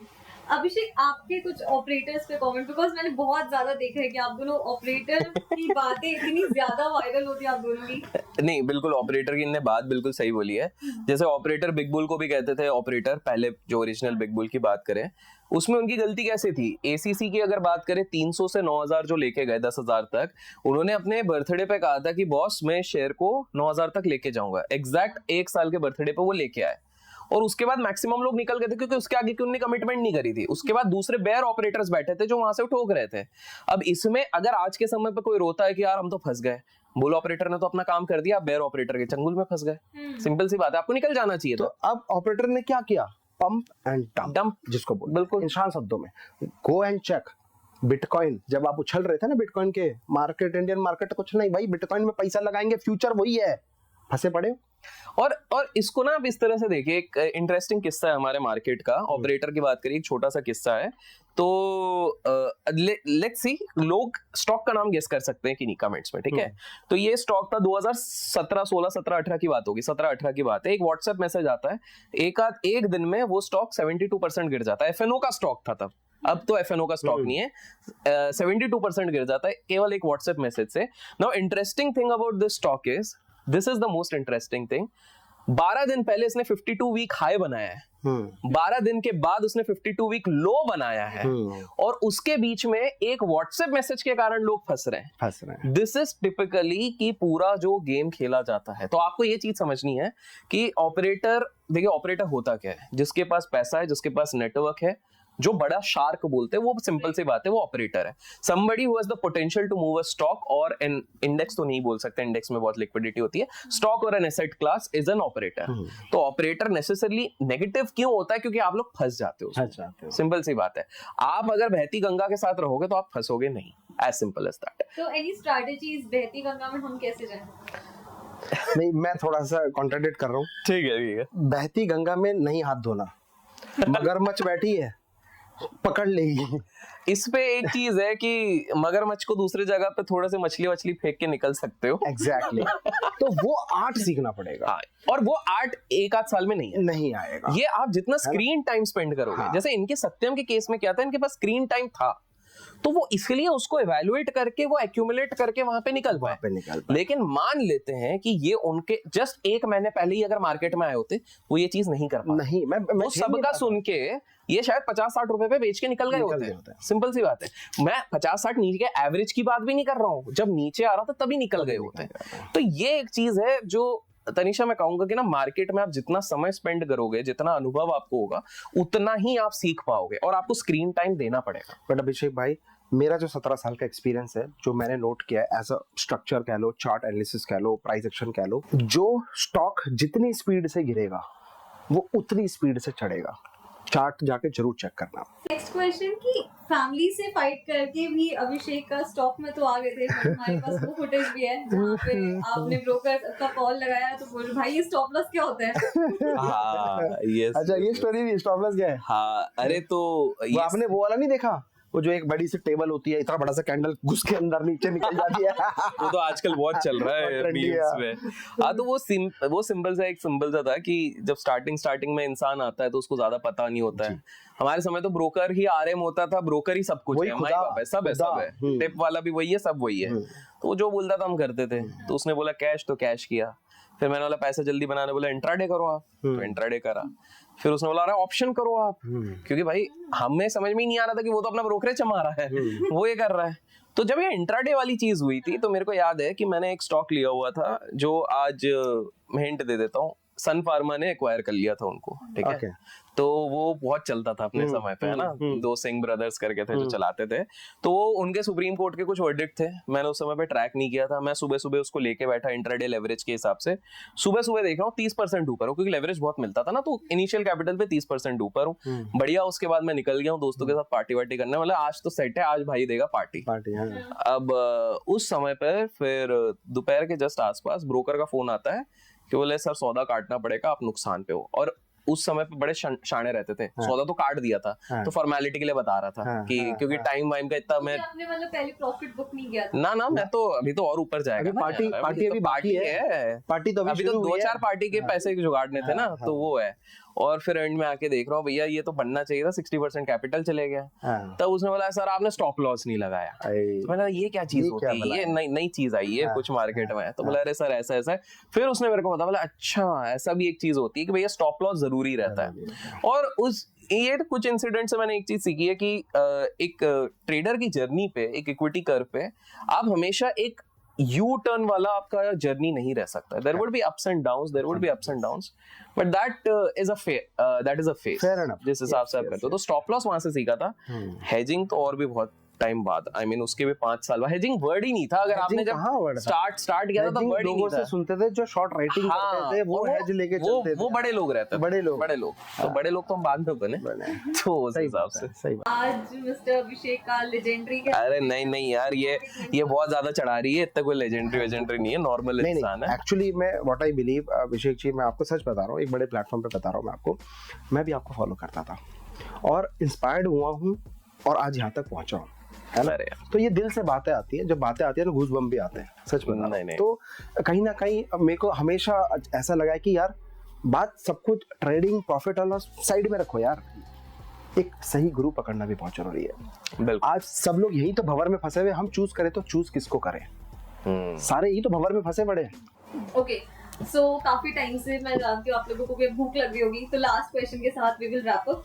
[SPEAKER 3] अभिषेक, आपके कुछ ऑपरेटर्स पे कमेंट, बिकॉज मैंने बहुत ज्यादा देखा है कि आप दोनों ऑपरेटर की बातें इतनी ज्यादा वायरल होती है आप दोनों की।
[SPEAKER 2] नहीं, बिल्कुल ऑपरेटर की इनने बात बिल्कुल सही बोली है। जैसे ऑपरेटर बिग बुल को भी कहते थे ऑपरेटर, पहले जो ओरिजिनल बिग बुल की बात करें, उसमें उनकी गलती कैसे थी? एसीसी की अगर बात करें, 300 से 9000 जो लेके गए 10,000 तक, उन्होंने अपने बर्थडे पे कहा था कि बॉस मैं शेयर को 9000 तक लेके जाऊंगा। एग्जैक्ट 1 साल के बर्थडे पे वो लेके आए, और उसके बाद मैक्सिमम लोग निकल गए थे क्योंकि उसके आगे की उन्होंने कमिटमेंट नहीं करी थी। उसके बाद दूसरे बेयर ऑपरेटर्स बैठे थे जो वहां से ठोक रहे थे। अब इसमें अगर आज के समय पे कोई रोता है कि यार हम तो फंस गए, बुल ऑपरेटर ने तो अपना काम कर दिया, आप बेयर ऑपरेटर के चंगुल में फंस गए। सिंपल सी बात है, आपको निकल जाना चाहिए
[SPEAKER 1] तो
[SPEAKER 2] था।
[SPEAKER 1] अब ऑपरेटर ने क्या किया? पंप एंड डंप, जिसको बोल
[SPEAKER 2] बिल्कुल
[SPEAKER 1] इंसान शब्दों में, गो एंड चेक बिटकॉइन। जब आप उछल रहे थे ना बिटकॉइन के, मार्केट इंडियन मार्केट कुछ नहीं भाई, बिटकॉइन में पैसा लगाएंगे, फ्यूचर वही है, फंसे पड़े।
[SPEAKER 2] और इसको ना आप इस तरह से देखिए, एक इंटरेस्टिंग किस्सा है हमारे मार्केट का। ऑपरेटर की बात करिए, एक छोटा सा किस्सा है। तो लेट्स सी, लोग स्टॉक का नाम गेस कर सकते हैं कि नहीं कमेंट्स में, ठीक है? तो ये स्टॉक था 2017 16 17 18 की बात होगी, 17 18 की बात है। एक व्हाट्सएप मैसेज आता है, एक दिन में वो स्टॉक 72% गिर जाता है। एफएनओ का स्टॉक था तब, अब तो एफएनओ का स्टॉक नहीं है। 72% गिर जाता है केवल एक व्हाट्सएप मैसेज से। Now interesting thing about this stock is, this is the most interesting thing, 12 दिन पहले इसने 52 वीक हाई बनाया है, 12 दिन के बाद उसने 52 वीक लो बनाया है, और उसके बीच में एक व्हाट्सएप मैसेज के कारण लोग फंस रहे हैं। दिस इज टिपिकली कि पूरा जो गेम खेला जाता है। तो आपको ये चीज समझनी है कि ऑपरेटर, देखिए ऑपरेटर होता क्या है, जिसके पास पैसा है, जिसके पास नेटवर्क है, जो बड़ा शार्क बोलते हैं, वो सिंपल सी बात है, वो ऑपरेटर है। somebody who has the potential to move a stock और an index तो नहीं बोल सकते, इंडेक्स में बहुत लिक्विडिटी होती है, स्टॉक और an asset class is an operator. तो ऑपरेटर नेसेसरली नेगेटिव क्यों होता है? क्योंकि आप लोग फंस जाते हो। सिंपल सी बात है, आप अगर बहती गंगा के साथ रहोगे तो आप फंसोगे नहीं, एज सिंपल एज दैट।
[SPEAKER 3] तो एनी स्ट्रेटजीज बहती गंगा में हम कैसे जाएं?
[SPEAKER 1] नहीं, मैं थोड़ा सा कॉन्ट्रडिक्ट कर रहा हूँ।
[SPEAKER 2] ठीक है।
[SPEAKER 1] बहती गंगा में नहीं हाथ धोना, मगरमच्छ बैठी है पकड़ लेगी।
[SPEAKER 2] इस पे एक चीज है कि मगरमच्छ को दूसरी जगह पे थोड़े से मछली वछली फेंक के निकल सकते हो।
[SPEAKER 1] एग्जैक्टली तो वो आर्ट सीखना पड़ेगा।
[SPEAKER 2] हाँ, और वो आर्ट एक आध साल में नहीं
[SPEAKER 1] आएगा।
[SPEAKER 2] ये आप जितना स्क्रीन टाइम स्पेंड करोगे,
[SPEAKER 1] हाँ।
[SPEAKER 2] जैसे इनके सत्यम के केस में क्या था, इनके पास स्क्रीन टाइम था तो वो इसलिए उसको इवैल्यूएट करके वो एक्यूमुलेट करके वहां पे निकल पाए। लेकिन मान लेते हैं कि ये उनके जस्ट एक महीने पहले ही अगर मार्केट में आए होते वो ये चीज नहीं कर पाते।
[SPEAKER 1] नहीं, मैं
[SPEAKER 2] वो सबका सुन के ये शायद 50-60 रुपए पे बेच के निकल गए होते। सिंपल सी बात है। मैं 50-60 नीचे के एवरेज की बात भी नहीं कर रहा हूँ, जब नीचे आ रहा था तभी निकल गए होते। तो ये एक चीज है जो तनिषा मैं कहूंगा कि ना, मार्केट में आप जितना समय स्पेंड करोगे, जितना अनुभव आपको होगा, उतना ही आप सीख पाओगे और आपको स्क्रीन टाइम देना पड़ेगा।
[SPEAKER 1] बट अभिषेक भाई, मेरा जो 17 साल का एक्सपीरियंस है, जो मैंने नोट किया है एज अ स्ट्रक्चर कह लो, चार्ट एनालिसिस कह लो, प्राइस एक्शन कह लो, जो स्टॉक जितनी स्पीड से गिरेगा वो उतनी स्पीड से चढ़ेगा। चार्ट जाके जरूर चेक करना।
[SPEAKER 3] नेक्स्ट क्वेश्चन कि फैमिली से फाइट करके भी अभिषेक का स्टॉक में तो आ गए थे, but हमारे पास वो फुटेज भी है जहाँ पे आपने ब्रोकर का कॉल लगाया तो बोल भाई ये स्टॉप लॉस क्या होता है।
[SPEAKER 2] हाँ, yes,
[SPEAKER 1] अच्छा, ये स्टोरी भी स्टॉप लॉस क्या है?
[SPEAKER 2] हाँ, अरे तो
[SPEAKER 1] वो आपने वो वाला नहीं देखा, वो जो एक बड़ी सी टेबल होती है, इतना बड़ा सा कैंडल घुस के अंदर नीचे निकल जाती है।
[SPEAKER 2] वो तो आजकल बहुत चल रहा है मीम्स में। हाँ, तो वो सिंपल सा एक सिंपल सा था कि जब स्टार्टिंग में इंसान आता है तो उसको ज्यादा पता नहीं होता है। हमारे समय तो ब्रोकर ही आरएम होता था, ब्रोकर ही सब कुछ है, माई बाप है, सब है, टिप वाला भी वही है, सब वही है। तो वो जो बोलता था हम करते थे। तो उसने बोला कैश, तो कैश किया। फिर मैंने बोला पैसा जल्दी बनाने, बोला इंट्राडे करो आप, तो इंट्राडे करा। फिर उसने बोला अरे ऑप्शन करो आप, क्योंकि भाई हमें समझ में ही नहीं आ रहा था कि वो तो अपना ब्रोकरेज जमा रहा है, वो ये कर रहा है। तो जब ये इंट्राडे वाली चीज हुई थी तो मेरे को याद है कि मैंने एक स्टॉक लिया हुआ था, जो आज मैं हिंट दे देता हूँ, सन फार्मा ने एक्वायर कर लिया था उनको, ठीक है। तो वो बहुत चलता था अपने समय पे, है ना, दो सिंह ब्रदर्स करके थे जो चलाते थे। तो वो उनके सुप्रीम कोर्ट के कुछ वर्डिक्ट थे, मैंने उस समय पे ट्रैक नहीं किया था। मैं सुबह सुबह उसको लेके बैठा इंट्राडे लेवरेज के हिसाब से, सुबह सुबह देख रहा हूँ 30% ऊपर हूँ, क्योंकि लेवरेज बहुत मिलता था ना, तो इनिशियल कैपिटल पे 30% ऊपर हूँ, बढ़िया। उसके बाद मैं निकल गया हूँ दोस्तों के साथ पार्टी वार्टी करने, मतलब आज तो सेट है, आज भाई देगा पार्टी। अब उस समय पे फिर दोपहर के जस्ट आसपास ब्रोकर का फोन आता है कि बोले सर सौदा काटना पड़ेगा, आप नुकसान पे हो। और उस समय पे बड़े शाणे रहते थे, सौदा तो काट दिया था, तो फॉर्मेलिटी के लिए बता रहा था कि क्योंकि टाइम वाइम का इतना मैं
[SPEAKER 3] आपने मतलब पहले प्रॉफिट बुक नहीं किया था?
[SPEAKER 2] ना मैं तो अभी तो और ऊपर जाएगा।
[SPEAKER 1] पार्टी बाकी है, पार्टी तो
[SPEAKER 2] अभी तो 2-4 पार्टी के पैसे जुगाड़ने थे ना, तो वो है। और फिर एंड में आके देख रहा हूँ भैया ये तो बनना चाहिए था, 60% कैपिटल चले गया। तब उसने बोला सर आपने स्टॉप लॉस नहीं लगाया। तो मैंने ये क्या चीज होती है, ये नई चीज आई है कुछ मार्केट में। तो बोला अरे सर ऐसा ऐसा है। फिर उसने मेरे को बताया, बोला अच्छा ऐसा भी एक चीज होती है कि भैया स्टॉप लॉस जरूरी रहता है। और उस ये कुछ इंसिडेंट से मैंने एक चीज सीखी है कि एक ट्रेडर की जर्नी पे, एक इक्विटी कर्व पे आप हमेशा एक यू टर्न वाला आपका जर्नी नहीं रह सकता। There would be ups and downs, but that is a phase जिस हिसाब से आप करते हो। तो स्टॉप लॉस वहां से सीखा था। हेजिंग तो और भी बहुत टाइम बाद, आई मीन उसके भी 5 साल बाद। हेजिंग वर्ड ही नहीं था, अगर आपने जब स्टार्ट किया था तो वर्ड ही नहीं था।
[SPEAKER 1] सुनते थे जो शॉर्ट राइटिंग करते थे, वो हेज लेके चलते थे।
[SPEAKER 2] वो बड़े लोग रहते थे, बड़े लोग तो बड़े लोग तो हम बाद में बने। तो उस हिसाब से
[SPEAKER 3] सही बात। आज मिस्टर अभिषेक का लेजेंडरी क्या?
[SPEAKER 2] अरे नहीं यार, ये बहुत ज्यादा चढ़ा रही है, इतना कोई लेजेंडरी नहीं है, नॉर्मल इंसान है।
[SPEAKER 1] एक्चुअली मैं what I believe, Abhishek ji मैं आपको सच बता रहा हूँ, एक बड़े प्लेटफॉर्म पे बता रहा हूँ मैं आपको, मैं भी आपको फॉलो करता था और इंस्पायर्ड हुआ हूँ और आज यहाँ तक पहुंचा हूँ, है ना। तो ये दिल से बातें आती है, जब बातें आती है तो गूज़बम्प भी आते हैं, सच बता रहा हूं। तो कहीं ना कहीं मेरे को हमेशा ऐसा लगा है कि यार बात सब कुछ ट्रेडिंग प्रॉफिट और लॉस साइड में रखो यार, एक सही गुरु पकड़ना भी बहुत जरूरी है। आज सब लोग यही तो भंवर में फंसे हुए, हम चूज करें तो चूज किसको करें? सारे यही तो भंवर में फंसे पड़े हैं।
[SPEAKER 3] ओके, सो काफी टाइम से मैं जानती हूँ आप लोगों को भी भूख लग गई होगी, तो लास्ट क्वेश्चन के साथ वी विल रैप अप।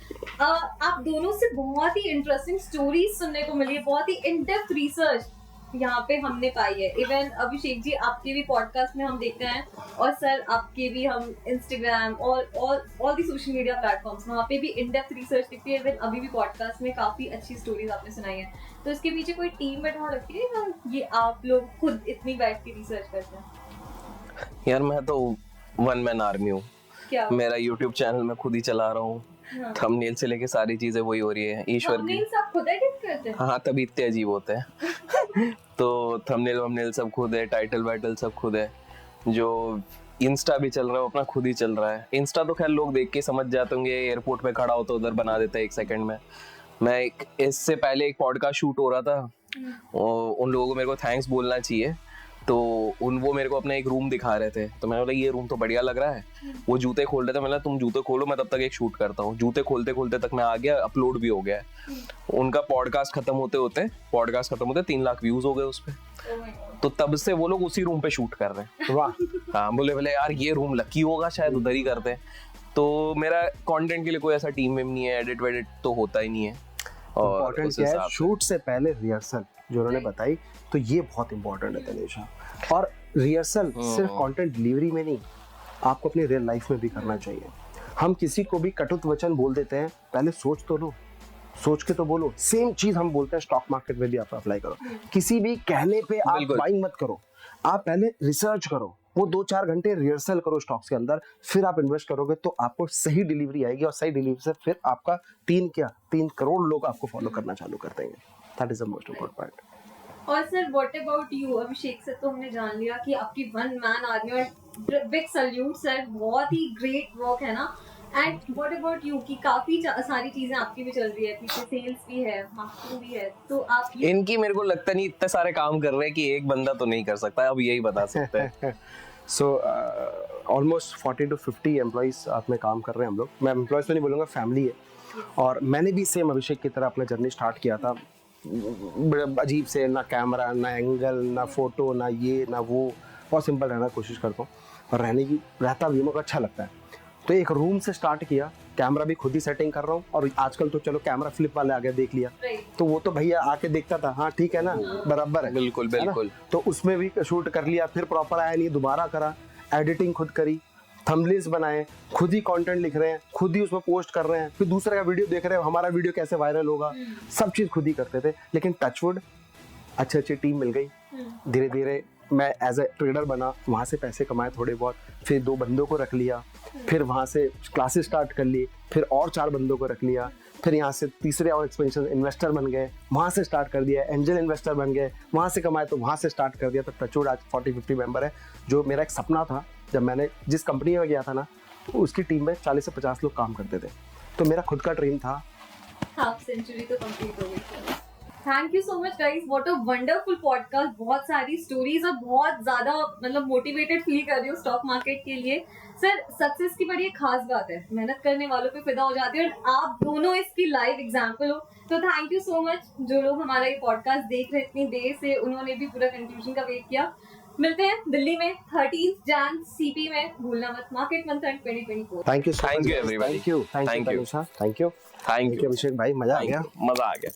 [SPEAKER 3] आप दोनों से बहुत ही इंटरेस्टिंग स्टोरीज सुनने को मिली है, बहुत ही इन डेप्थ रिसर्च यहाँ पे हमने पाई है। इवन अभिषेक जी आपके भी पॉडकास्ट में हम देखते हैं, और सर आपके भी हम इंस्टाग्राम और all the social media platforms वहाँ पे भी इन डेप्थ रिसर्च दिखती है। इवन अभी भी पॉडकास्ट में काफी अच्छी स्टोरीज आपने सुनाई है। तो इसके पीछे कोई टीम बैठा रखी है या ये आप लोग खुद इतनी बैठ के रिसर्च करते हैं?
[SPEAKER 2] यार मैं तो वन मैन आर्मी हूँ।
[SPEAKER 3] क्या
[SPEAKER 2] मेरा यूट्यूब चैनल मैं खुद ही चला रहा हूँ, थंबनेल से लेके सारी चीजें वही हो रही है। ईश्वर की
[SPEAKER 3] आप खुद एडिट करते हैं?
[SPEAKER 2] हाँ, तभी इतने अजीब होते हैं। तो थंबनेल वंबनेल सब खुद है, टाइटल वाइटल सब खुद है। जो इंस्टा भी चल रहा है वो अपना खुद ही चल रहा है। इंस्टा तो खैर लोग देख के समझ जाते होंगे, एयरपोर्ट पे खड़ा हो तो उधर बना देता है 1 सेकंड में। मैं इससे पहले एक पॉडकास्ट शूट हो रहा था, उन लोगों को मेरे को थैंक्स बोलना चाहिए। तो वो मेरे को अपना एक रूम दिखा रहे थे, तो मैंने बोला ये रूम तो बढ़िया लग रहा है। वो जूते खोल रहे थे, मैंने तुम जूते खोलो, मैं तब तक एक शूट करता हूँ। जूते खोलते खोलते तक मैं आ गया, अपलोड भी हो गया है। उनका पॉडकास्ट खत्म होते 3 लाख व्यूज हो गए उस पर। तो तब से वो लोग उसी रूम पे शूट कर रहे हैं।
[SPEAKER 1] वाह।
[SPEAKER 2] हाँ, बोले यार ये रूम लकी होगा, शायद उधर ही करते हैं। तो मेरा कंटेंट के लिए कोई ऐसा टीम में नहीं है, एडिट वेडिट तो होता ही नहीं है। और
[SPEAKER 1] इम्पोर्टेंट
[SPEAKER 2] उस
[SPEAKER 1] क्या है,
[SPEAKER 2] हिसाब से
[SPEAKER 1] शूट से पहले रिहर्सल जो उन्होंने बताई, तो ये बहुत इंपॉर्टेंट है तनीषा। और रिहर्सल सिर्फ कंटेंट डिलीवरी में नहीं, आपको अपनी रियल लाइफ में भी करना चाहिए। हम किसी को भी कटुत वचन बोल देते हैं, पहले सोच तो लो, सोच के तो बोलो। सेम चीज हम बोलते हैं स्टॉक मार्केट में भी, आप अप्लाई करो। किसी भी कहने पे आप
[SPEAKER 2] बिल्कुल।
[SPEAKER 1] बाइंग मत करो, आप पहले रिसर्च करो, वो 2-4 घंटे रिहर्सल करो स्टॉक्स के अंदर, फिर आप इन्वेस्ट करोगे तो आपको सही डिलीवरी आएगी। और सही डिलीवरी से फिर आपका 3 करोड़ लोग आपको फॉलो करना चालू कर देंगे। That is the most important part.
[SPEAKER 3] और सर व्हाट अबाउट यू? अभिषेक से तो हमने जान लिया कि आपकी वन मैन आर्मी, और बिग सैल्यूट सर, बहुत ही ग्रेट वर्क है ना। एंड व्हाट अबाउट यू कि काफी सारी चीजें आपकी भी चल रही है, पीछे सेल्स भी है, मार्केटिंग भी है, तो आप
[SPEAKER 2] इनकी मेरे को लगता नहीं इतने सारे काम कर रहे हैं कि एक बंदा तो नहीं कर सकता, अब यही बता सकते हैं।
[SPEAKER 1] सो ऑलमोस्ट 40 to 50 एम्प्लॉइज आप में काम कर रहे हैं हम लोग। मैं एम्प्लॉइज तो नहीं बोलूँगा, फैमिली है। और मैंने भी सेम अभिषेक की तरह अपना जर्नी स्टार्ट किया था, बड़ा अजीब से, ना कैमरा, ना एंगल, ना फोटो, ना ये ना वो, बहुत सिंपल रहना कोशिश करता हूँ और रहता भी मेरे को अच्छा लगता है। तो एक रूम से स्टार्ट किया, कैमरा भी खुद ही सेटिंग कर रहा हूँ। और आजकल तो चलो कैमरा फ्लिप वाले आ गए, देख लिया, तो वो तो भैया आके देखता था, हाँ ठीक है ना, बराबर है,
[SPEAKER 2] बिल्कुल
[SPEAKER 1] है ना?
[SPEAKER 2] बिल्कुल।
[SPEAKER 1] तो उसमें भी शूट कर लिया, फिर प्रॉपर आया नहीं, दोबारा करा, एडिटिंग खुद करी, थंबनेल्स बनाए, खुद ही कंटेंट लिख रहे हैं, खुद ही उसमें पोस्ट कर रहे हैं, फिर दूसरे का वीडियो देख रहे हैं, हमारा वीडियो कैसे वायरल होगा, सब चीज़ खुद ही करते थे। लेकिन टचवुड अच्छी टीम मिल गई, धीरे धीरे मैं एज ए ट्रेडर बना, वहाँ से पैसे कमाए थोड़े बहुत, फिर 2 बंदों को रख लिया, फिर वहाँ से क्लासेस स्टार्ट कर ली, फिर और 4 बंदों को रख लिया, फिर यहाँ से तीसरे और एक्सपेंशन इन्वेस्टर बन गए, वहाँ से स्टार्ट कर दिया, एंजल इन्वेस्टर बन गए, वहाँ से कमाए तो वहाँ से स्टार्ट कर दिया। तो टचवुड आज 40-50 मेंबर है। जो मेरा एक सपना था, जब मैंने जिस कंपनी में गया था ना, तो उसकी टीम में 40 से 50 लोग काम करते थे, तो मेरा खुद का ड्रीम था।
[SPEAKER 3] हाफ सेंचुरी तो कंप्लीट हो गई। Thank you so much guys, what a wonderful podcast, बहुत सारी स्टोरीज और बहुत ज्यादा मतलब मोटिवेटेड फील कर रही हूँ स्टॉक मार्केट के लिए। सर सक्सेस की बड़ी एक खास बात है, मेहनत करने वालों पे फिदा हो जाती है, और आप दोनों इसकी लाइव एग्जांपल हो। तो थैंक यू सो मच जो लोग हमारा ये पॉडकास्ट देख रहे इतनी देर से, उन्होंने भी पूरा कंक्लूजन का वेट किया। मिलते हैं दिल्ली में 13 जैन सीपी में, भूलना मत, market Manthan 2024।
[SPEAKER 1] Thank you,
[SPEAKER 2] Thank you everybody.
[SPEAKER 1] Thank you
[SPEAKER 2] Thank you.
[SPEAKER 1] Tanisha, thank you
[SPEAKER 2] thank you
[SPEAKER 1] Abhishek भाई, मजा आ गया।
[SPEAKER 2] मजा आ गया।